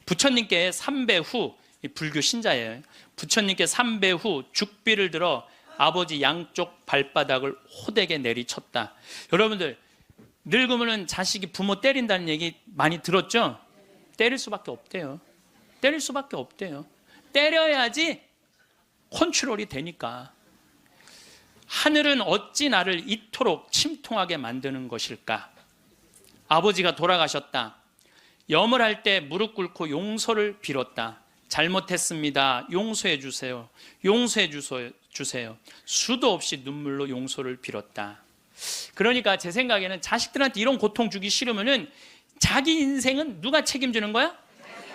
부처님께 3배 후, 불교 신자예요. 부처님께 3배 후 죽비를 들어 아버지 양쪽 발바닥을 호되게 내리쳤다. 여러분들 늙으면 자식이 부모 때린다는 얘기 많이 들었죠? 때릴 수밖에 없대요. 때릴 수밖에 없대요. 때려야지 컨트롤이 되니까. 하늘은 어찌 나를 이토록 침통하게 만드는 것일까? 아버지가 돌아가셨다. 염을 할 때 무릎 꿇고 용서를 빌었다. 잘못했습니다. 용서해 주세요. 용서해 주세요. 수도 없이 눈물로 용서를 빌었다. 그러니까 제 생각에는 자식들한테 이런 고통 주기 싫으면은 자기 인생은 누가 책임지는 거야?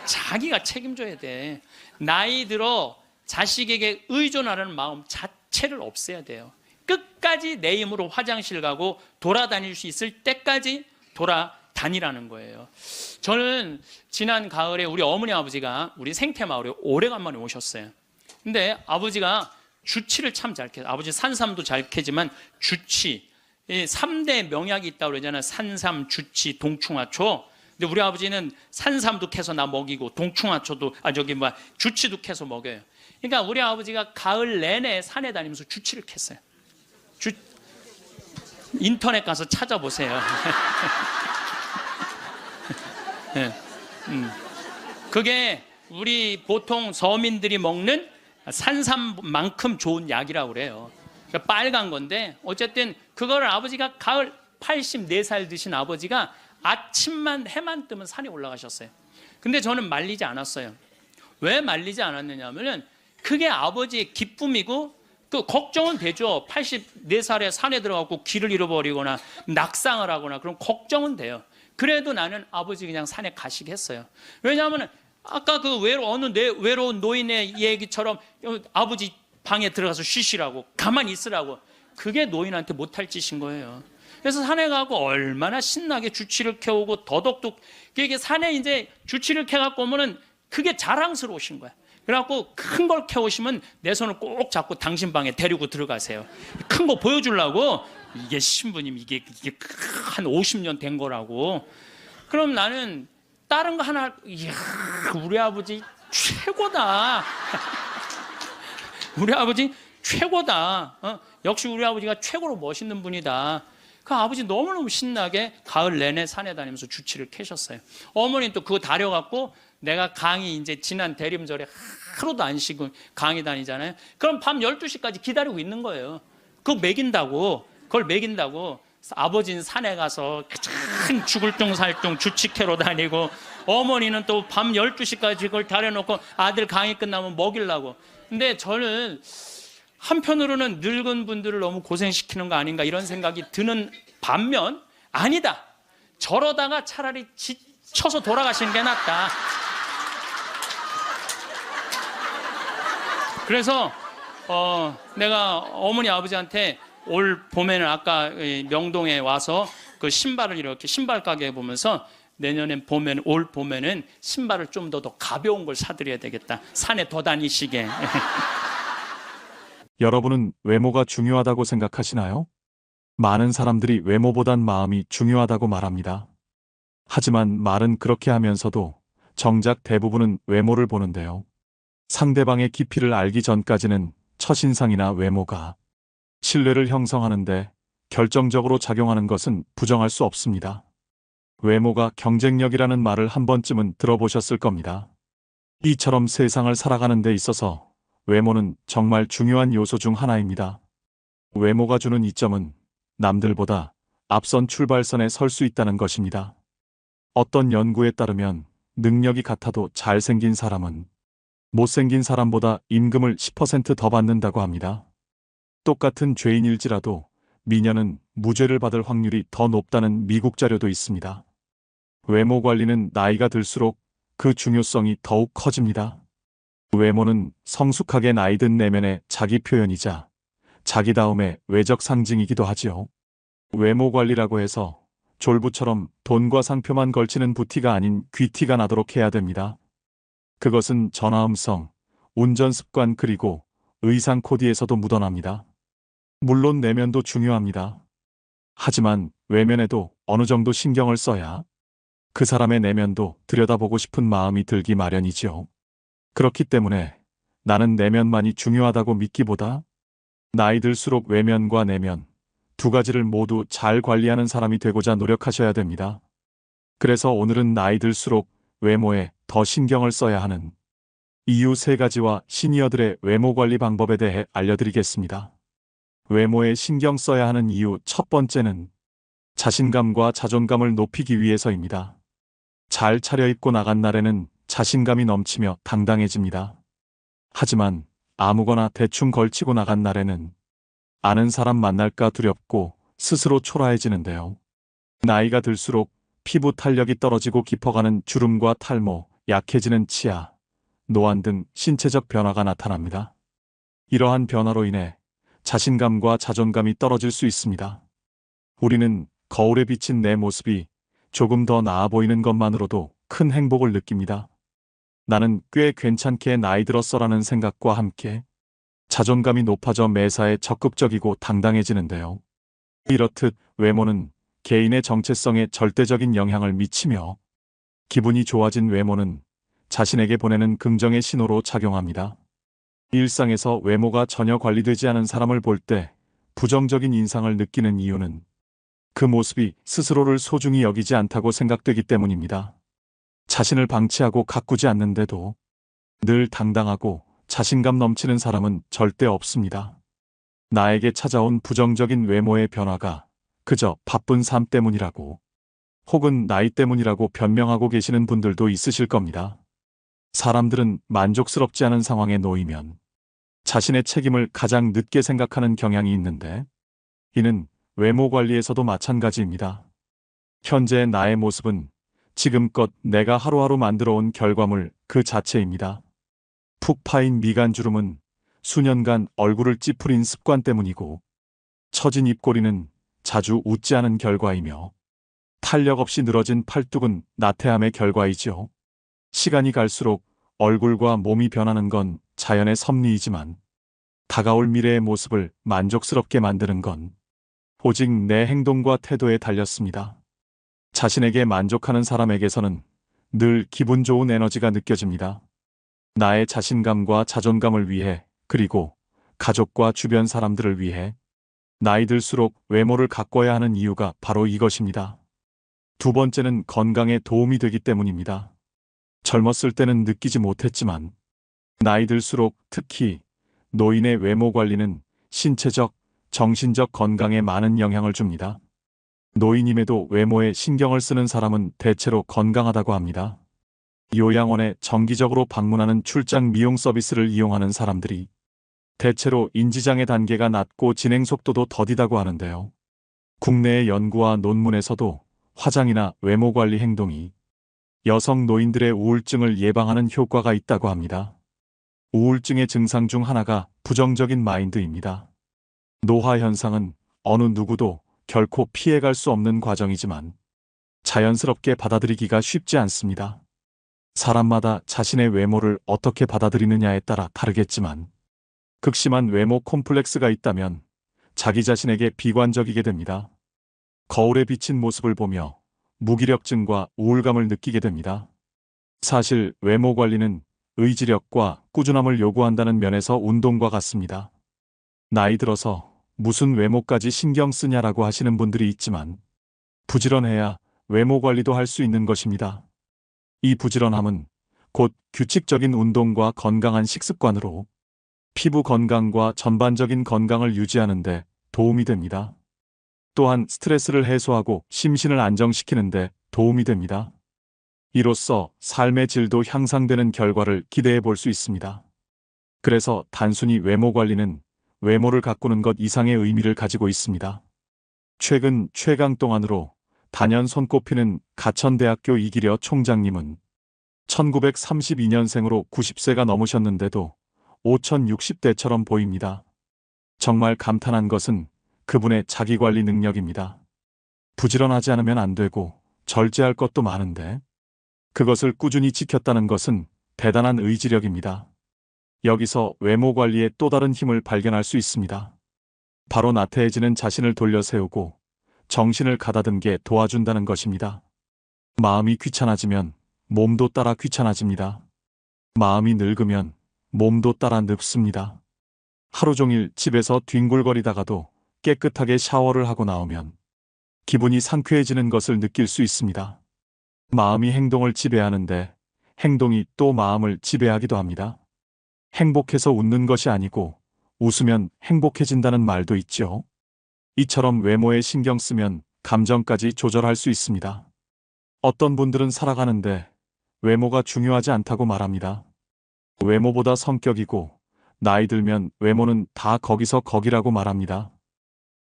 자기가 책임져야 돼. 나이 들어 자식에게 의존하는 마음 자체를 없애야 돼요. 끝까지 내 힘으로 화장실 가고 돌아다닐 수 있을 때까지 돌아다니라는 거예요. 저는 지난 가을에 우리 어머니 아버지가 우리 생태마을에 오래간만에 오셨어요. 근데 아버지가 주치를 참 잘 캐요. 아버지 산삼도 잘 캐지만 주치, 3대 명약이 있다고 그러잖아요. 산삼, 주치, 동충하초. 근데 우리 아버지는 산삼도 캐서 나 먹이고 동충하초도 주치도 캐서 먹여요. 그러니까 우리 아버지가 가을 내내 산에 다니면서 주치를 캤어요. 인터넷 가서 찾아보세요. 네. 그게 우리 보통 서민들이 먹는 산삼만큼 좋은 약이라고 그래요. 그러니까 빨간 건데 어쨌든 그거를 아버지가 가을 84살 드신 아버지가 아침만 해만 뜨면 산에 올라가셨어요. 근데 저는 말리지 않았어요. 왜 말리지 않았느냐 하면은 그게 아버지의 기쁨이고 그 걱정은 되죠. 84살에 산에 들어가고 길을 잃어버리거나 낙상을 하거나 그럼 걱정은 돼요. 그래도 나는 아버지 그냥 산에 가시게 했어요. 왜냐하면 아까 그 외로운 노인의 얘기처럼 아버지 방에 들어가서 쉬시라고 가만히 있으라고 그게 노인한테 못할 짓인 거예요. 그래서 산에 가고 얼마나 신나게 주치를 캐오고 더덕도 이게 산에 이제 주치를 캐갖고 오면은 그게 자랑스러우신 거야. 그래갖고 큰 걸 캐오시면 내 손을 꼭 잡고 당신 방에 데리고 들어가세요. 큰 거 보여주려고 이게 신부님 이게 한 50년 된 거라고. 그럼 나는 다른 거 하나 이야 우리 아버지 최고다. 우리 아버지 최고다. 역시 우리 아버지가 최고로 멋있는 분이다. 그 아버지 너무너무 신나게 가을 내내 산에 다니면서 주치를 캐셨어요. 어머니는 또 그거 다려갖고 내가 강의 이제 지난 대림절에 하루도 안 쉬고 강의 다니잖아요. 그럼 밤 12시까지 기다리고 있는 거예요. 그거 그걸 먹인다고. 아버지는 산에 가서 큰 죽을 둥 살둥 주치캐로 다니고 어머니는 또 밤 12시까지 그걸 다려놓고 아들 강의 끝나면 먹이려고. 근데 저는 한편으로는 늙은 분들을 너무 고생시키는 거 아닌가 이런 생각이 드는 반면 아니다. 저러다가 차라리 지쳐서 돌아가시는 게 낫다. 그래서 내가 어머니 아버지한테 올 봄에는 아까 명동에 와서 그 신발을 이렇게 신발 가게에 보면서 내년엔 올 봄에는 신발을 좀 더 가벼운 걸 사드려야 되겠다. 산에 더 다니시게. 여러분은 외모가 중요하다고 생각하시나요? 많은 사람들이 외모보단 마음이 중요하다고 말합니다. 하지만 말은 그렇게 하면서도 정작 대부분은 외모를 보는데요. 상대방의 깊이를 알기 전까지는 첫인상이나 외모가 신뢰를 형성하는데 결정적으로 작용하는 것은 부정할 수 없습니다. 외모가 경쟁력이라는 말을 한 번쯤은 들어보셨을 겁니다. 이처럼 세상을 살아가는 데 있어서 외모는 정말 중요한 요소 중 하나입니다. 외모가 주는 이점은 남들보다 앞선 출발선에 설 수 있다는 것입니다. 어떤 연구에 따르면 능력이 같아도 잘생긴 사람은 못생긴 사람보다 임금을 10% 더 받는다고 합니다. 똑같은 죄인일지라도 미녀는 무죄를 받을 확률이 더 높다는 미국 자료도 있습니다. 외모 관리는 나이가 들수록 그 중요성이 더욱 커집니다. 외모는 성숙하게 나이든 내면의 자기 표현이자 자기다움의 외적 상징이기도 하지요. 외모 관리라고 해서 졸부처럼 돈과 상표만 걸치는 부티가 아닌 귀티가 나도록 해야 됩니다. 그것은 전화음성, 운전 습관 그리고 의상 코디에서도 묻어납니다. 물론 내면도 중요합니다. 하지만 외면에도 어느 정도 신경을 써야 그 사람의 내면도 들여다보고 싶은 마음이 들기 마련이지요. 그렇기 때문에 나는 내면만이 중요하다고 믿기보다 나이 들수록 외면과 내면 두 가지를 모두 잘 관리하는 사람이 되고자 노력하셔야 됩니다. 그래서 오늘은 나이 들수록 외모에 더 신경을 써야 하는 이유 3가지와 시니어들의 외모 관리 방법에 대해 알려드리겠습니다. 외모에 신경 써야 하는 이유 첫 번째는 자신감과 자존감을 높이기 위해서입니다. 잘 차려입고 나간 날에는 자신감이 넘치며 당당해집니다. 하지만 아무거나 대충 걸치고 나간 날에는 아는 사람 만날까 두렵고 스스로 초라해지는데요. 나이가 들수록 피부 탄력이 떨어지고 깊어가는 주름과 탈모, 약해지는 치아, 노안 등 신체적 변화가 나타납니다. 이러한 변화로 인해 자신감과 자존감이 떨어질 수 있습니다. 우리는 거울에 비친 내 모습이 조금 더 나아 보이는 것만으로도 큰 행복을 느낍니다. 나는 꽤 괜찮게 나이 들었어라는 생각과 함께 자존감이 높아져 매사에 적극적이고 당당해지는데요. 이렇듯 외모는 개인의 정체성에 절대적인 영향을 미치며 기분이 좋아진 외모는 자신에게 보내는 긍정의 신호로 작용합니다. 일상에서 외모가 전혀 관리되지 않은 사람을 볼 때 부정적인 인상을 느끼는 이유는 그 모습이 스스로를 소중히 여기지 않다고 생각되기 때문입니다. 자신을 방치하고 가꾸지 않는데도 늘 당당하고 자신감 넘치는 사람은 절대 없습니다. 나에게 찾아온 부정적인 외모의 변화가 그저 바쁜 삶 때문이라고 혹은 나이 때문이라고 변명하고 계시는 분들도 있으실 겁니다. 사람들은 만족스럽지 않은 상황에 놓이면 자신의 책임을 가장 늦게 생각하는 경향이 있는데 이는 외모 관리에서도 마찬가지입니다. 현재의 나의 모습은 지금껏 내가 하루하루 만들어온 결과물 그 자체입니다. 푹 파인 미간주름은 수년간 얼굴을 찌푸린 습관 때문이고 처진 입꼬리는 자주 웃지 않은 결과이며 탄력 없이 늘어진 팔뚝은 나태함의 결과이지요. 시간이 갈수록 얼굴과 몸이 변하는 건 자연의 섭리이지만 다가올 미래의 모습을 만족스럽게 만드는 건 오직 내 행동과 태도에 달렸습니다. 자신에게 만족하는 사람에게서는 늘 기분 좋은 에너지가 느껴집니다. 나의 자신감과 자존감을 위해 그리고 가족과 주변 사람들을 위해 나이 들수록 외모를 가꿔야 하는 이유가 바로 이것입니다. 두 번째는 건강에 도움이 되기 때문입니다. 젊었을 때는 느끼지 못했지만 나이 들수록 특히 노인의 외모 관리는 신체적, 정신적 건강에 많은 영향을 줍니다. 노인임에도 외모에 신경을 쓰는 사람은 대체로 건강하다고 합니다. 요양원에 정기적으로 방문하는 출장 미용 서비스를 이용하는 사람들이 대체로 인지장애 단계가 낮고 진행 속도도 더디다고 하는데요. 국내의 연구와 논문에서도 화장이나 외모 관리 행동이 여성 노인들의 우울증을 예방하는 효과가 있다고 합니다. 우울증의 증상 중 하나가 부정적인 마인드입니다. 노화 현상은 어느 누구도 결코 피해갈 수 없는 과정이지만 자연스럽게 받아들이기가 쉽지 않습니다. 사람마다 자신의 외모를 어떻게 받아들이느냐에 따라 다르겠지만 극심한 외모 콤플렉스가 있다면 자기 자신에게 비관적이게 됩니다. 거울에 비친 모습을 보며 무기력증과 우울감을 느끼게 됩니다. 사실 외모 관리는 의지력과 꾸준함을 요구한다는 면에서 운동과 같습니다. 나이 들어서 무슨 외모까지 신경 쓰냐라고 하시는 분들이 있지만 부지런해야 외모 관리도 할 수 있는 것입니다. 이 부지런함은 곧 규칙적인 운동과 건강한 식습관으로 피부 건강과 전반적인 건강을 유지하는 데 도움이 됩니다. 또한 스트레스를 해소하고 심신을 안정시키는 데 도움이 됩니다. 이로써 삶의 질도 향상되는 결과를 기대해 볼 수 있습니다. 그래서 단순히 외모 관리는 외모를 가꾸는 것 이상의 의미를 가지고 있습니다. 최근 최강동안으로 단연 손꼽히는 가천대학교 이기려 총장님은 1932년생으로 90세가 넘으셨는데도 5060대처럼 보입니다. 정말 감탄한 것은 그분의 자기관리 능력입니다. 부지런하지 않으면 안 되고 절제할 것도 많은데 그것을 꾸준히 지켰다는 것은 대단한 의지력입니다. 여기서 외모 관리의 또 다른 힘을 발견할 수 있습니다. 바로 나태해지는 자신을 돌려 세우고 정신을 가다듬게 도와준다는 것입니다. 마음이 귀찮아지면 몸도 따라 귀찮아집니다. 마음이 늙으면 몸도 따라 늙습니다. 하루 종일 집에서 뒹굴거리다가도 깨끗하게 샤워를 하고 나오면 기분이 상쾌해지는 것을 느낄 수 있습니다. 마음이 행동을 지배하는데 행동이 또 마음을 지배하기도 합니다. 행복해서 웃는 것이 아니고 웃으면 행복해진다는 말도 있죠. 이처럼 외모에 신경 쓰면 감정까지 조절할 수 있습니다. 어떤 분들은 살아가는데 외모가 중요하지 않다고 말합니다. 외모보다 성격이고 나이 들면 외모는 다 거기서 거기라고 말합니다.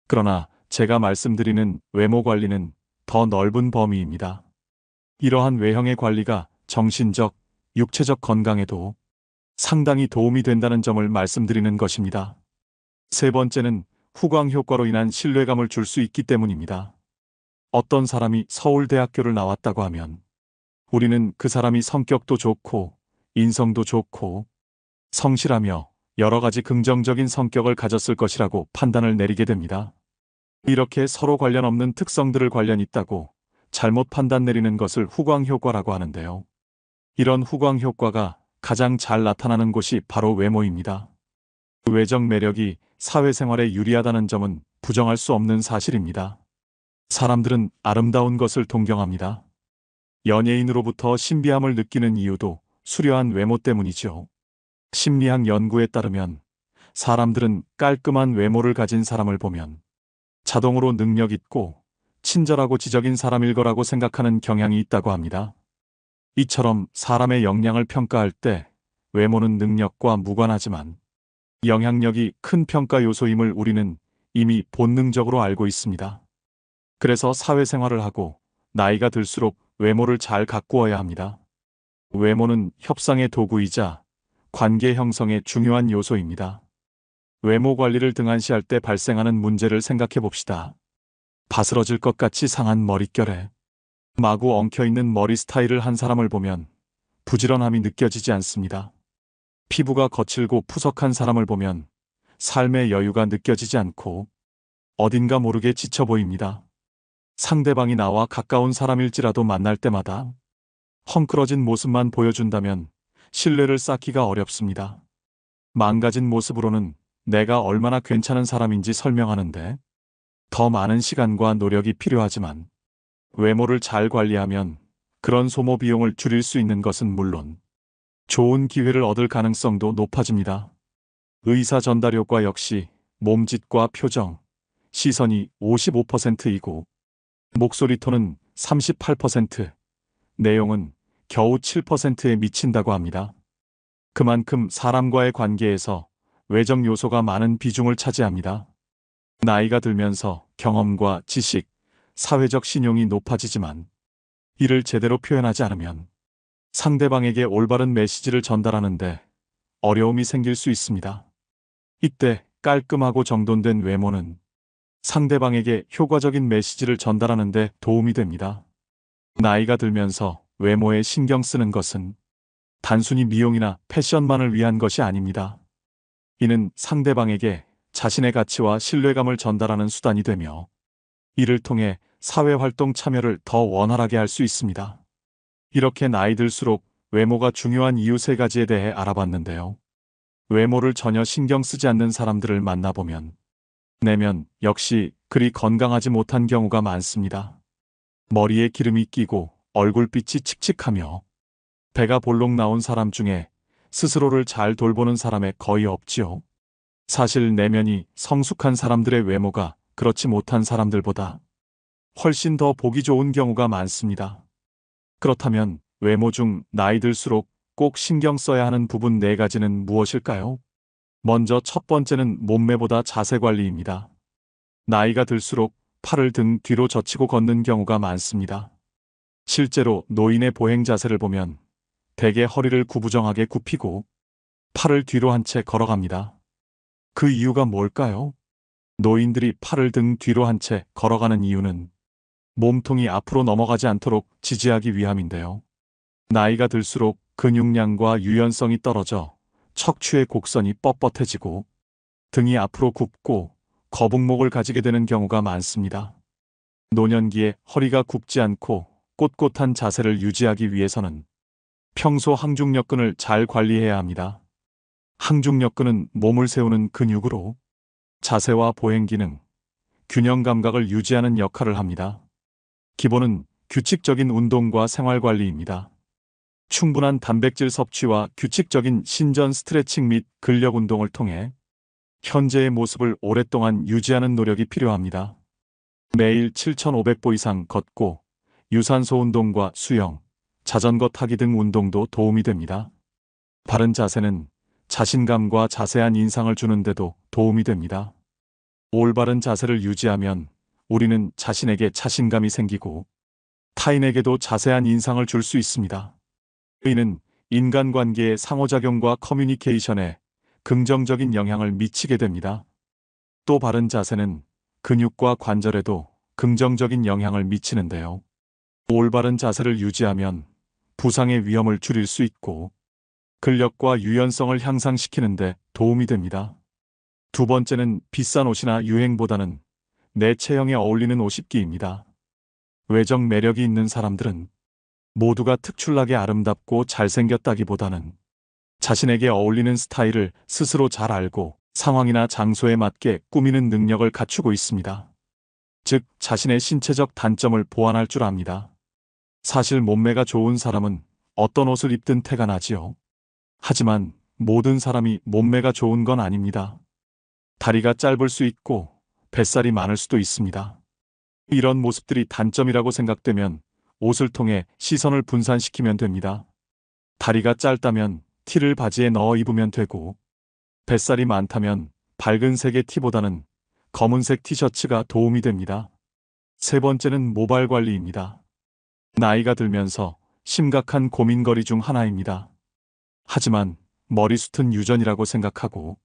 그러나 제가 말씀드리는 외모 관리는 더 넓은 범위입니다. 이러한 외형의 관리가 정신적, 육체적 건강에도 상당히 도움이 된다는 점을 말씀드리는 것입니다. 세 번째는 후광 효과로 인한 신뢰감을 줄 수 있기 때문입니다. 어떤 사람이 서울대학교를 나왔다고 하면 우리는 그 사람이 성격도 좋고 인성도 좋고 성실하며 여러 가지 긍정적인 성격을 가졌을 것이라고 판단을 내리게 됩니다. 이렇게 서로 관련 없는 특성들을 관련 있다고 잘못 판단 내리는 것을 후광 효과라고 하는데요. 이런 후광 효과가 가장 잘 나타나는 곳이 바로 외모입니다. 외적 매력이 사회생활에 유리하다는 점은 부정할 수 없는 사실입니다. 사람들은 아름다운 것을 동경합니다. 연예인으로부터 신비함을 느끼는 이유도 수려한 외모 때문이죠. 심리학 연구에 따르면 사람들은 깔끔한 외모를 가진 사람을 보면 자동으로 능력 있고 친절하고 지적인 사람일 거라고 생각하는 경향이 있다고 합니다. 이처럼 사람의 역량을 평가할 때 외모는 능력과 무관하지만 영향력이 큰 평가 요소임을 우리는 이미 본능적으로 알고 있습니다. 그래서 사회생활을 하고 나이가 들수록 외모를 잘 가꾸어야 합니다. 외모는 협상의 도구이자 관계 형성의 중요한 요소입니다. 외모 관리를 등한시할 때 발생하는 문제를 생각해 봅시다. 바스러질 것 같이 상한 머릿결에 마구 엉켜있는 머리 스타일을 한 사람을 보면 부지런함이 느껴지지 않습니다. 피부가 거칠고 푸석한 사람을 보면 삶의 여유가 느껴지지 않고 어딘가 모르게 지쳐 보입니다. 상대방이 나와 가까운 사람일지라도 만날 때마다 헝클어진 모습만 보여준다면 신뢰를 쌓기가 어렵습니다. 망가진 모습으로는 내가 얼마나 괜찮은 사람인지 설명하는데 더 많은 시간과 노력이 필요하지만 외모를 잘 관리하면 그런 소모 비용을 줄일 수 있는 것은 물론 좋은 기회를 얻을 가능성도 높아집니다. 의사 전달 효과 역시 몸짓과 표정, 시선이 55%이고 목소리 톤은 38%, 내용은 겨우 7%에 미친다고 합니다. 그만큼 사람과의 관계에서 외적 요소가 많은 비중을 차지합니다. 나이가 들면서 경험과 지식, 사회적 신용이 높아지지만 이를 제대로 표현하지 않으면 상대방에게 올바른 메시지를 전달하는데 어려움이 생길 수 있습니다. 이때 깔끔하고 정돈된 외모는 상대방에게 효과적인 메시지를 전달하는 데 도움이 됩니다. 나이가 들면서 외모에 신경 쓰는 것은 단순히 미용이나 패션만을 위한 것이 아닙니다. 이는 상대방에게 자신의 가치와 신뢰감을 전달하는 수단이 되며 이를 통해 사회활동 참여를 더 원활하게 할 수 있습니다. 이렇게 나이 들수록 외모가 중요한 이유 3가지에 대해 알아봤는데요. 외모를 전혀 신경 쓰지 않는 사람들을 만나보면 내면 역시 그리 건강하지 못한 경우가 많습니다. 머리에 기름이 끼고 얼굴빛이 칙칙하며 배가 볼록 나온 사람 중에 스스로를 잘 돌보는 사람에 거의 없지요. 사실 내면이 성숙한 사람들의 외모가 그렇지 못한 사람들보다 훨씬 더 보기 좋은 경우가 많습니다. 그렇다면 외모 중 나이 들수록 꼭 신경 써야 하는 부분 4가지는 무엇일까요? 먼저 첫 번째는 몸매보다 자세 관리입니다. 나이가 들수록 팔을 등 뒤로 젖히고 걷는 경우가 많습니다. 실제로 노인의 보행 자세를 보면 대개 허리를 구부정하게 굽히고 팔을 뒤로 한 채 걸어갑니다. 그 이유가 뭘까요? 노인들이 팔을 등 뒤로 한 채 걸어가는 이유는 몸통이 앞으로 넘어가지 않도록 지지하기 위함인데요. 나이가 들수록 근육량과 유연성이 떨어져 척추의 곡선이 뻣뻣해지고 등이 앞으로 굽고 거북목을 가지게 되는 경우가 많습니다. 노년기에 허리가 굽지 않고 꼿꼿한 자세를 유지하기 위해서는 평소 항중력근을 잘 관리해야 합니다. 항중력근은 몸을 세우는 근육으로 자세와 보행 기능, 균형 감각을 유지하는 역할을 합니다. 기본은 규칙적인 운동과 생활 관리입니다. 충분한 단백질 섭취와 규칙적인 신전 스트레칭 및 근력 운동을 통해 현재의 모습을 오랫동안 유지하는 노력이 필요합니다. 매일 7,500보 이상 걷고 유산소 운동과 수영, 자전거 타기 등 운동도 도움이 됩니다. 바른 자세는 자신감과 자세한 인상을 주는데도 도움이 됩니다. 올바른 자세를 유지하면 우리는 자신에게 자신감이 생기고 타인에게도 자세한 인상을 줄 수 있습니다. 이는 인간관계의 상호작용과 커뮤니케이션에 긍정적인 영향을 미치게 됩니다. 또 바른 자세는 근육과 관절에도 긍정적인 영향을 미치는데요. 올바른 자세를 유지하면 부상의 위험을 줄일 수 있고 근력과 유연성을 향상시키는 데 도움이 됩니다. 두 번째는 비싼 옷이나 유행보다는 내 체형에 어울리는 옷 입기입니다. 외적 매력이 있는 사람들은 모두가 특출나게 아름답고 잘생겼다기보다는 자신에게 어울리는 스타일을 스스로 잘 알고 상황이나 장소에 맞게 꾸미는 능력을 갖추고 있습니다. 즉, 자신의 신체적 단점을 보완할 줄 압니다. 사실 몸매가 좋은 사람은 어떤 옷을 입든 태가 나지요. 하지만 모든 사람이 몸매가 좋은 건 아닙니다. 다리가 짧을 수 있고 뱃살이 많을 수도 있습니다. 이런 모습들이 단점이라고 생각되면 옷을 통해 시선을 분산시키면 됩니다. 다리가 짧다면 티를 바지에 넣어 입으면 되고, 뱃살이 많다면 밝은 색의 티보다는 검은색 티셔츠가 도움이 됩니다. 세 번째는 모발 관리입니다. 나이가 들면서 심각한 고민거리 중 하나입니다. 하지만 머리숱은 유전이라고 생각하고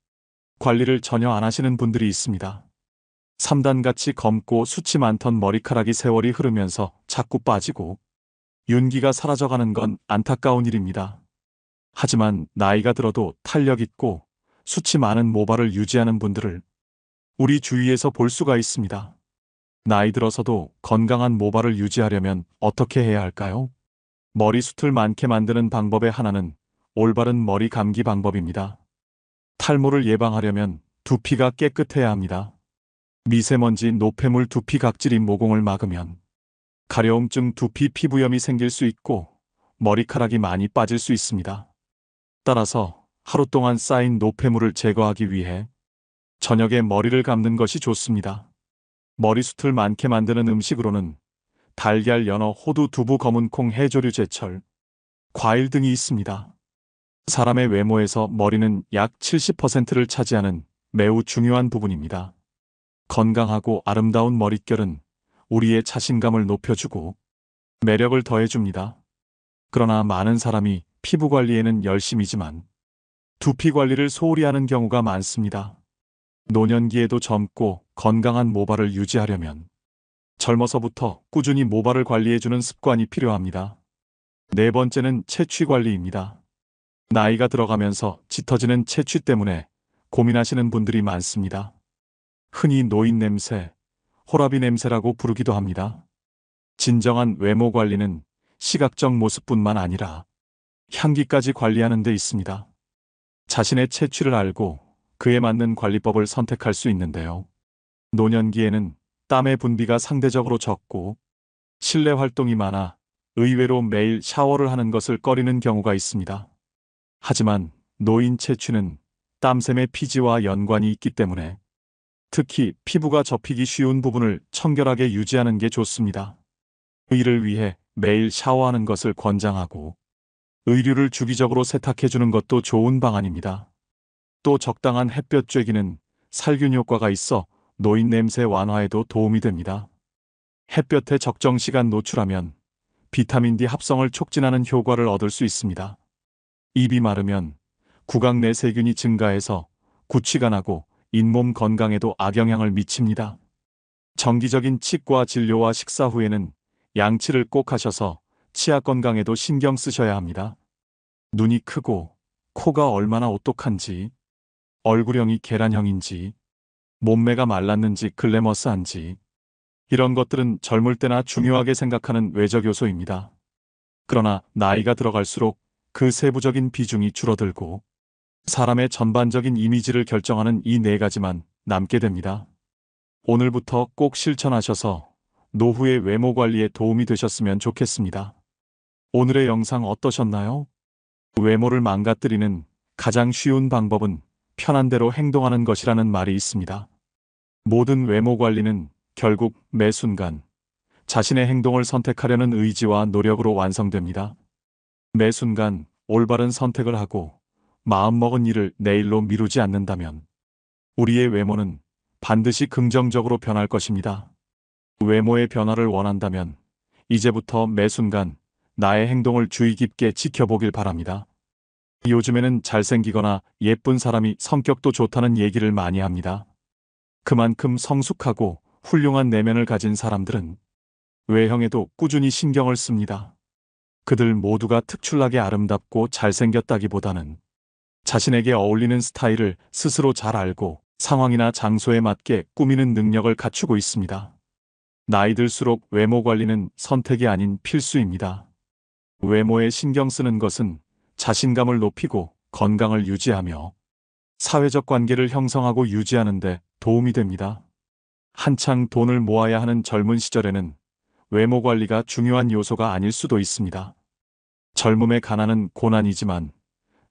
관리를 전혀 안 하시는 분들이 있습니다. 3단같이 검고 숱이 많던 머리카락이 세월이 흐르면서 자꾸 빠지고 윤기가 사라져가는 건 안타까운 일입니다. 하지만 나이가 들어도 탄력 있고 숱이 많은 모발을 유지하는 분들을 우리 주위에서 볼 수가 있습니다. 나이 들어서도 건강한 모발을 유지하려면 어떻게 해야 할까요? 머리숱을 많게 만드는 방법의 하나는 올바른 머리 감기 방법입니다. 탈모를 예방하려면 두피가 깨끗해야 합니다. 미세먼지, 노폐물, 두피 각질이 모공을 막으면 가려움증, 두피 피부염이 생길 수 있고 머리카락이 많이 빠질 수 있습니다. 따라서 하루 동안 쌓인 노폐물을 제거하기 위해 저녁에 머리를 감는 것이 좋습니다. 머리숱을 많게 만드는 음식으로는 달걀, 연어, 호두, 두부, 검은콩, 해조류, 제철, 과일 등이 있습니다. 사람의 외모에서 머리는 약 70%를 차지하는 매우 중요한 부분입니다. 건강하고 아름다운 머릿결은 우리의 자신감을 높여주고 매력을 더해줍니다. 그러나 많은 사람이 피부 관리에는 열심이지만 두피 관리를 소홀히 하는 경우가 많습니다. 노년기에도 젊고 건강한 모발을 유지하려면 젊어서부터 꾸준히 모발을 관리해주는 습관이 필요합니다. 네 번째는 채취 관리입니다. 나이가 들어가면서 짙어지는 채취 때문에 고민하시는 분들이 많습니다. 흔히 노인 냄새, 호라비 냄새라고 부르기도 합니다. 진정한 외모 관리는 시각적 모습뿐만 아니라 향기까지 관리하는 데 있습니다. 자신의 채취를 알고 그에 맞는 관리법을 선택할 수 있는데요. 노년기에는 땀의 분비가 상대적으로 적고 실내 활동이 많아 의외로 매일 샤워를 하는 것을 꺼리는 경우가 있습니다. 하지만 노인 채취는 땀샘의 피지와 연관이 있기 때문에 특히 피부가 접히기 쉬운 부분을 청결하게 유지하는 게 좋습니다. 이를 위해 매일 샤워하는 것을 권장하고 의류를 주기적으로 세탁해주는 것도 좋은 방안입니다. 또 적당한 햇볕 쬐기는 살균 효과가 있어 노인 냄새 완화에도 도움이 됩니다. 햇볕에 적정 시간 노출하면 비타민 D 합성을 촉진하는 효과를 얻을 수 있습니다. 입이 마르면 구강 내 세균이 증가해서 구취가 나고 잇몸 건강에도 악영향을 미칩니다. 정기적인 치과 진료와 식사 후에는 양치를 꼭 하셔서 치아 건강에도 신경 쓰셔야 합니다. 눈이 크고 코가 얼마나 오똑한지, 얼굴형이 계란형인지, 몸매가 말랐는지 글래머스한지, 이런 것들은 젊을 때나 중요하게 생각하는 외적 요소입니다. 그러나 나이가 들어갈수록 그 세부적인 비중이 줄어들고 사람의 전반적인 이미지를 결정하는 이 네 가지만 남게 됩니다. 오늘부터 꼭 실천하셔서 노후의 외모 관리에 도움이 되셨으면 좋겠습니다. 오늘의 영상 어떠셨나요? 외모를 망가뜨리는 가장 쉬운 방법은 편한 대로 행동하는 것이라는 말이 있습니다. 모든 외모 관리는 결국 매 순간 자신의 행동을 선택하려는 의지와 노력으로 완성됩니다. 매 순간 올바른 선택을 하고 마음먹은 일을 내일로 미루지 않는다면 우리의 외모는 반드시 긍정적으로 변할 것입니다. 외모의 변화를 원한다면 이제부터 매 순간 나의 행동을 주의 깊게 지켜보길 바랍니다. 요즘에는 잘생기거나 예쁜 사람이 성격도 좋다는 얘기를 많이 합니다. 그만큼 성숙하고 훌륭한 내면을 가진 사람들은 외형에도 꾸준히 신경을 씁니다. 그들 모두가 특출나게 아름답고 잘생겼다기보다는 자신에게 어울리는 스타일을 스스로 잘 알고 상황이나 장소에 맞게 꾸미는 능력을 갖추고 있습니다. 나이 들수록 외모 관리는 선택이 아닌 필수입니다. 외모에 신경 쓰는 것은 자신감을 높이고 건강을 유지하며 사회적 관계를 형성하고 유지하는 데 도움이 됩니다. 한창 돈을 모아야 하는 젊은 시절에는 외모 관리가 중요한 요소가 아닐 수도 있습니다. 젊음의 가난은 고난이지만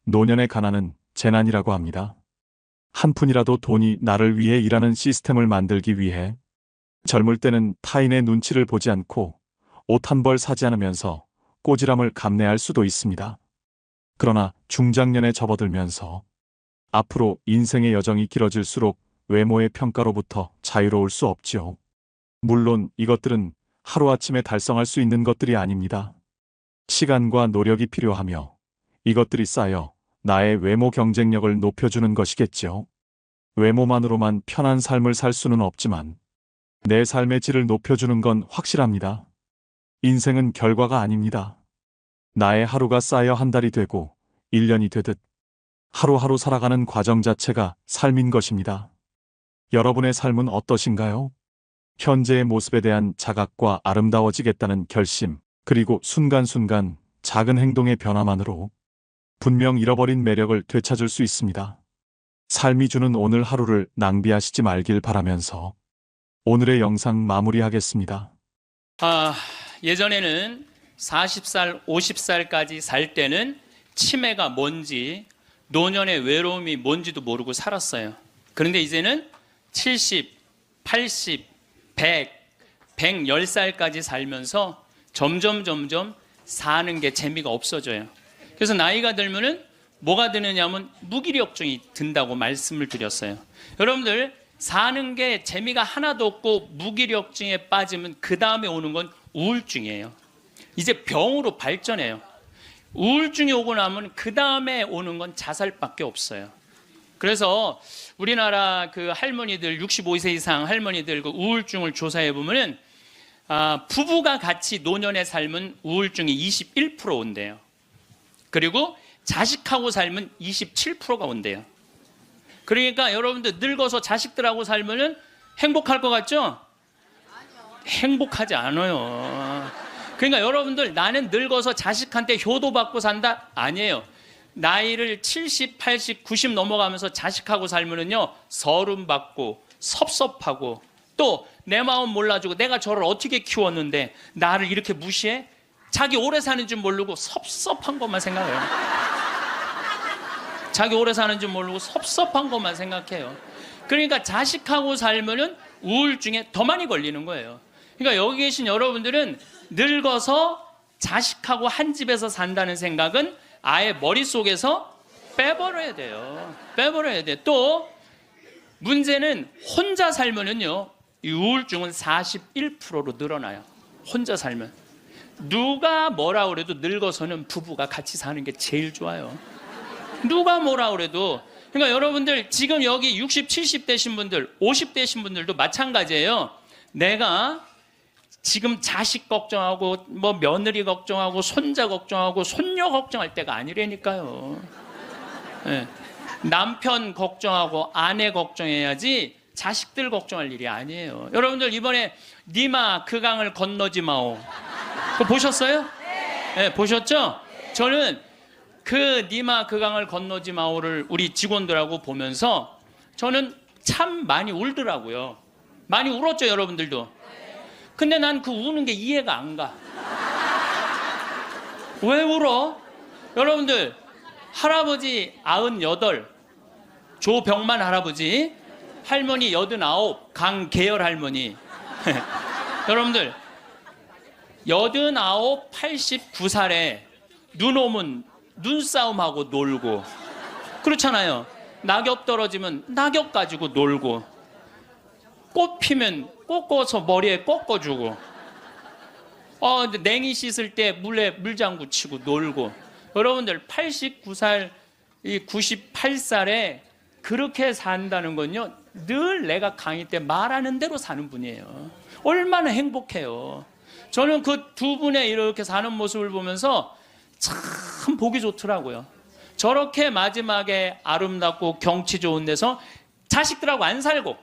노년의 가난은 재난이라고 합니다. 한 푼이라도 돈이 나를 위해 일하는 시스템을 만들기 위해 젊을 때는 타인의 눈치를 보지 않고 옷 한 벌 사지 않으면서 꼬지람을 감내할 수도 있습니다. 그러나 중장년에 접어들면서 앞으로 인생의 여정이 길어질수록 외모의 평가로부터 자유로울 수 없지요. 물론 이것들은 하루아침에 달성할 수 있는 것들이 아닙니다. 시간과 노력이 필요하며 이것들이 쌓여 나의 외모 경쟁력을 높여주는 것이겠지요. 외모만으로만 편한 삶을 살 수는 없지만 내 삶의 질을 높여주는 건 확실합니다. 인생은 결과가 아닙니다. 나의 하루가 쌓여 한 달이 되고 1년이 되듯 하루하루 살아가는 과정 자체가 삶인 것입니다. 여러분의 삶은 어떠신가요? 현재의 모습에 대한 자각과 아름다워지겠다는 결심, 그리고 순간순간 작은 행동의 변화만으로 분명 잃어버린 매력을 되찾을 수 있습니다. 삶이 주는 오늘 하루를 낭비하시지 말길 바라면서 오늘의 영상 마무리하겠습니다. 예전에는 40살, 50살까지 살 때는 치매가 뭔지, 노년의 외로움이 뭔지도 모르고 살았어요. 그런데 이제는 70, 80, 100, 110살까지 살면서 점점 사는 게 재미가 없어져요. 그래서 나이가 들면은 뭐가 드느냐면 무기력증이 든다고 말씀을 드렸어요. 여러분들 사는 게 재미가 하나도 없고 무기력증에 빠지면 그 다음에 오는 건 우울증이에요. 이제 병으로 발전해요. 우울증이 오고 나면 그 다음에 오는 건 자살밖에 없어요. 그래서 우리나라 그 할머니들 65세 이상 할머니들 그 우울증을 조사해 보면은 부부가 같이 노년에 살면 우울증이 21% 온대요. 그리고 자식하고 살면 27%가 온대요. 그러니까 여러분들 늙어서 자식들하고 살면은 행복할 것 같죠? 행복하지 않아요. 그러니까 여러분들 나는 늙어서 자식한테 효도받고 산다? 아니에요. 나이를 70, 80, 90 넘어가면서 자식하고 살면은요 서름받고 섭섭하고 또 내 마음 몰라주고 내가 저를 어떻게 키웠는데 나를 이렇게 무시해? 자기 오래 사는 줄 모르고 섭섭한 것만 생각해요. 자기 오래 사는 줄 모르고 섭섭한 것만 생각해요. 그러니까 자식하고 살면은 우울증에 더 많이 걸리는 거예요. 그러니까 여기 계신 여러분들은 늙어서 자식하고 한 집에서 산다는 생각은 아예 머릿속에서 빼버려야 돼요. 빼버려야 돼. 또 문제는 혼자 살면은요 이 우울증은 41%로 늘어나요. 혼자 살면 누가 뭐라 그래도 늙어서는 부부가 같이 사는 게 제일 좋아요. 누가 뭐라 그래도. 그러니까 여러분들 지금 여기 60, 70 되신 분들 50 되신 분들도 마찬가지예요. 내가 지금 자식 걱정하고 뭐 며느리 걱정하고 손자 걱정하고 손녀 걱정할 때가 아니라니까요. 네. 남편 걱정하고 아내 걱정해야지 자식들 걱정할 일이 아니에요. 여러분들 이번에 니마 그 강을 건너지 마오 그거 보셨어요? 네, 보셨죠? 저는 그 니마 그 강을 건너지 마오를 우리 직원들하고 보면서 저는 참 많이 울더라고요. 많이 울었죠 여러분들도. 근데 난 그 우는 게 이해가 안 가. 왜 울어? 여러분들 할아버지 98 조병만 할아버지, 할머니 89 강계열 할머니 여러분들 89, 89살에 눈 오면 눈싸움하고 놀고 그렇잖아요. 낙엽 떨어지면 낙엽 가지고 놀고 꽃 피면 꽃 꽂아서 머리에 꺾어주고 냉이 씻을 때 물에 물장구 치고 놀고. 여러분들 89살, 98살에 그렇게 산다는 건요 늘 내가 강의 때 말하는 대로 사는 분이에요. 얼마나 행복해요. 저는 그 두 분의 이렇게 사는 모습을 보면서 참 보기 좋더라고요. 저렇게 마지막에 아름답고 경치 좋은 데서 자식들하고 안 살고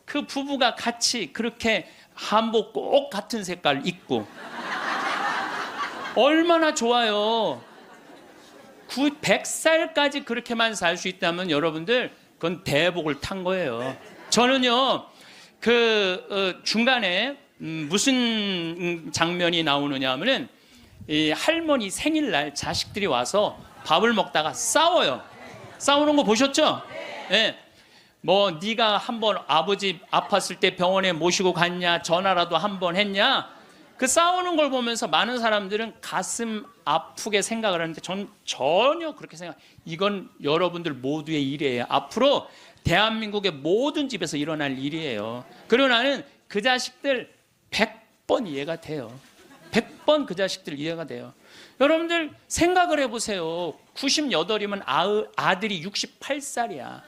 그 부부가 같이 그렇게 한복 꼭 같은 색깔 입고 얼마나 좋아요. 100살까지 그렇게만 살 수 있다면 여러분들 그건 대복을 탄 거예요. 저는요 중간에 무슨 장면이 나오느냐 하면은 이 할머니 생일날 자식들이 와서 밥을 먹다가 싸워요. 싸우는 거 보셨죠? 네. 뭐 네가 한번 아버지 아팠을 때 병원에 모시고 갔냐, 전화라도 한번 했냐. 그 싸우는 걸 보면서 많은 사람들은 가슴 아프게 생각을 하는데 전 전혀 그렇게 이건 여러분들 모두의 일이에요. 앞으로 대한민국의 모든 집에서 일어날 일이에요. 그리고 나는 그 자식들 100번 이해가 돼요. 100번 그 자식들 이해가 돼요. 여러분들 생각을 해보세요. 98이면 아들이 68살이야.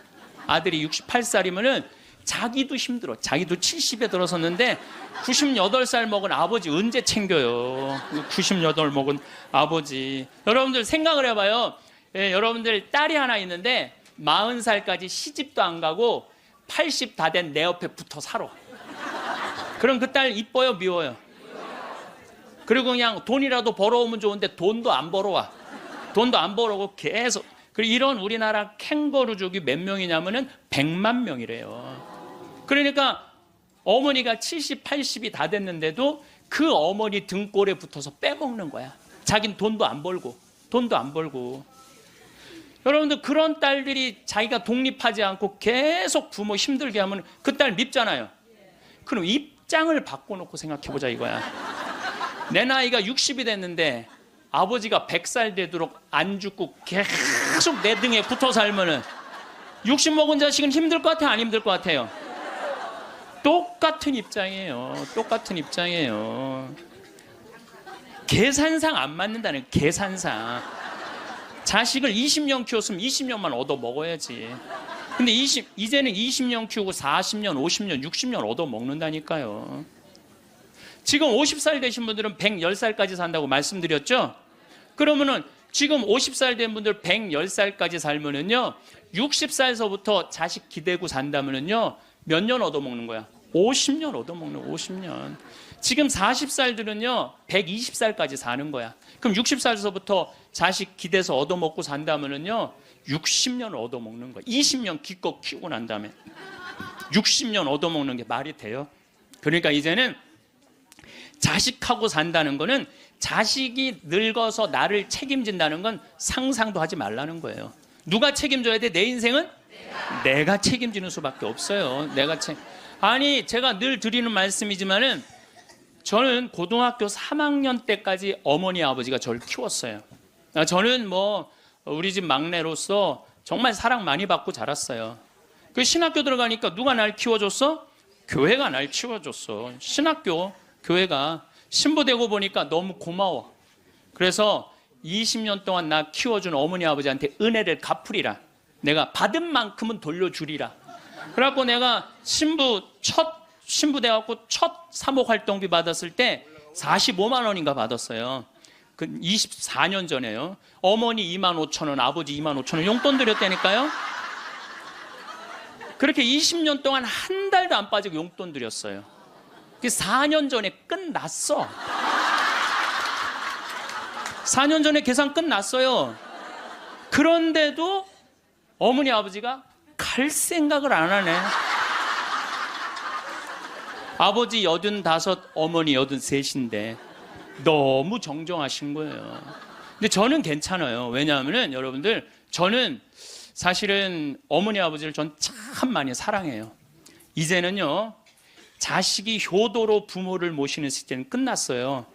아들이 68살이면은 자기도 힘들어. 자기도 70에 들어섰는데 98살 먹은 아버지 언제 챙겨요? 98 먹은 아버지. 여러분들 생각을 해봐요. 예, 여러분들 딸이 하나 있는데 40살까지 시집도 안 가고 80 다 된 내 옆에 붙어 살아. 그럼 그 딸 이뻐요, 미워요? 그리고 그냥 돈이라도 벌어오면 좋은데 돈도 안 벌어와. 돈도 안 벌어오고 계속. 그리고 이런 우리나라 캥거루족이 몇 명이냐면은 100만 명이래요. 그러니까 어머니가 70, 80이 다 됐는데도 그 어머니 등골에 붙어서 빼먹는 거야. 자긴 돈도 안 벌고. 여러분들 그런 딸들이 자기가 독립하지 않고 계속 부모 힘들게 하면 그 딸 밉잖아요. 그럼 입장을 바꿔놓고 생각해보자 이거야. 내 나이가 60이 됐는데 아버지가 100살 되도록 안 죽고 계속 내 등에 붙어 살면은 60 먹은 자식은 힘들 것 같아요? 안 힘들 것 같아요? 똑같은 입장이에요. 계산상 안 맞는다는 계산상. 자식을 20년 키웠으면 20년만 얻어 먹어야지. 근데 이제는 20년 키우고 40년, 50년, 60년 얻어 먹는다니까요. 지금 50살 되신 분들은 110살까지 산다고 말씀드렸죠? 그러면은 지금 50살 된 분들 110살까지 살면은요, 60살서부터 자식 기대고 산다면은요, 몇 년 얻어먹는 거야? 50년 얻어먹는 50년. 지금 40살들은요, 120살까지 사는 거야. 그럼 60살서부터 자식 기대서 얻어먹고 산다면은요, 60년 얻어먹는 거야. 20년 기껏 키우고 난 다음에 60년 얻어먹는 게 말이 돼요? 그러니까 이제는 자식하고 산다는 거는 자식이 늙어서 나를 책임진다는 건 상상도 하지 말라는 거예요. 누가 책임져야 돼? 내 인생은? 내가 책임지는 수밖에 없어요. 아니 제가 늘 드리는 말씀이지만은 저는 고등학교 3학년 때까지 어머니 아버지가 저를 키웠어요. 저는 뭐 우리 집 막내로서 정말 사랑 많이 받고 자랐어요. 그 신학교 들어가니까 누가 날 키워줬어? 교회가 날 키워줬어. 신학교 교회가. 신부되고 보니까 너무 고마워. 그래서 20년 동안 나 키워준 어머니 아버지한테 은혜를 갚으리라. 내가 받은 만큼은 돌려주리라. 그래갖고 내가 신부 돼갖고 첫 사목 활동비 받았을 때 45만 원인가 받았어요. 그 24년 전에요. 어머니 25,000원, 아버지 25,000원 용돈 드렸다니까요. 그렇게 20년 동안 한 달도 안 빠지고 용돈 드렸어요. 4년 전에 끝났어. 4년 전에 계산 끝났어요. 그런데도 어머니 아버지가 갈 생각을 안 하네. 아버지 85, 어머니 83인데 너무 정정하신 거예요. 근데 저는 괜찮아요. 왜냐하면 여러분들 저는 사실은 어머니 아버지를 전 참 많이 사랑해요. 이제는요 자식이 효도로 부모를 모시는 시대는 끝났어요.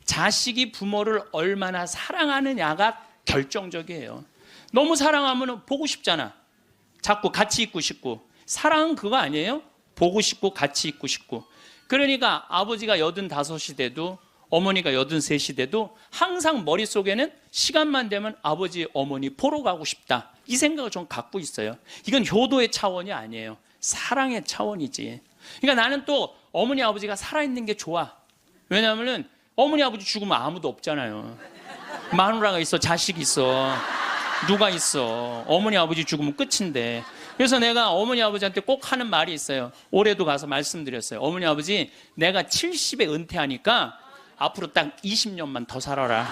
자식이 부모를 얼마나 사랑하느냐가 결정적이에요. 너무 사랑하면 보고 싶잖아. 자꾸 같이 있고 싶고. 사랑은 그거 아니에요? 보고 싶고 같이 있고 싶고. 그러니까 아버지가 85이 돼도 어머니가 83이 돼도 항상 머릿속에는 시간만 되면 아버지 어머니 보러 가고 싶다. 이 생각을 좀 갖고 있어요. 이건 효도의 차원이 아니에요. 사랑의 차원이지. 그러니까 나는 또 어머니 아버지가 살아있는 게 좋아. 왜냐하면 어머니 아버지 죽으면 아무도 없잖아요. 마누라가 있어, 자식이 있어. 누가 있어. 어머니 아버지 죽으면 끝인데. 그래서 내가 어머니 아버지한테 꼭 하는 말이 있어요. 올해도 가서 말씀드렸어요. 어머니 아버지, 내가 70에 은퇴하니까 앞으로 딱 20년만 더 살아라.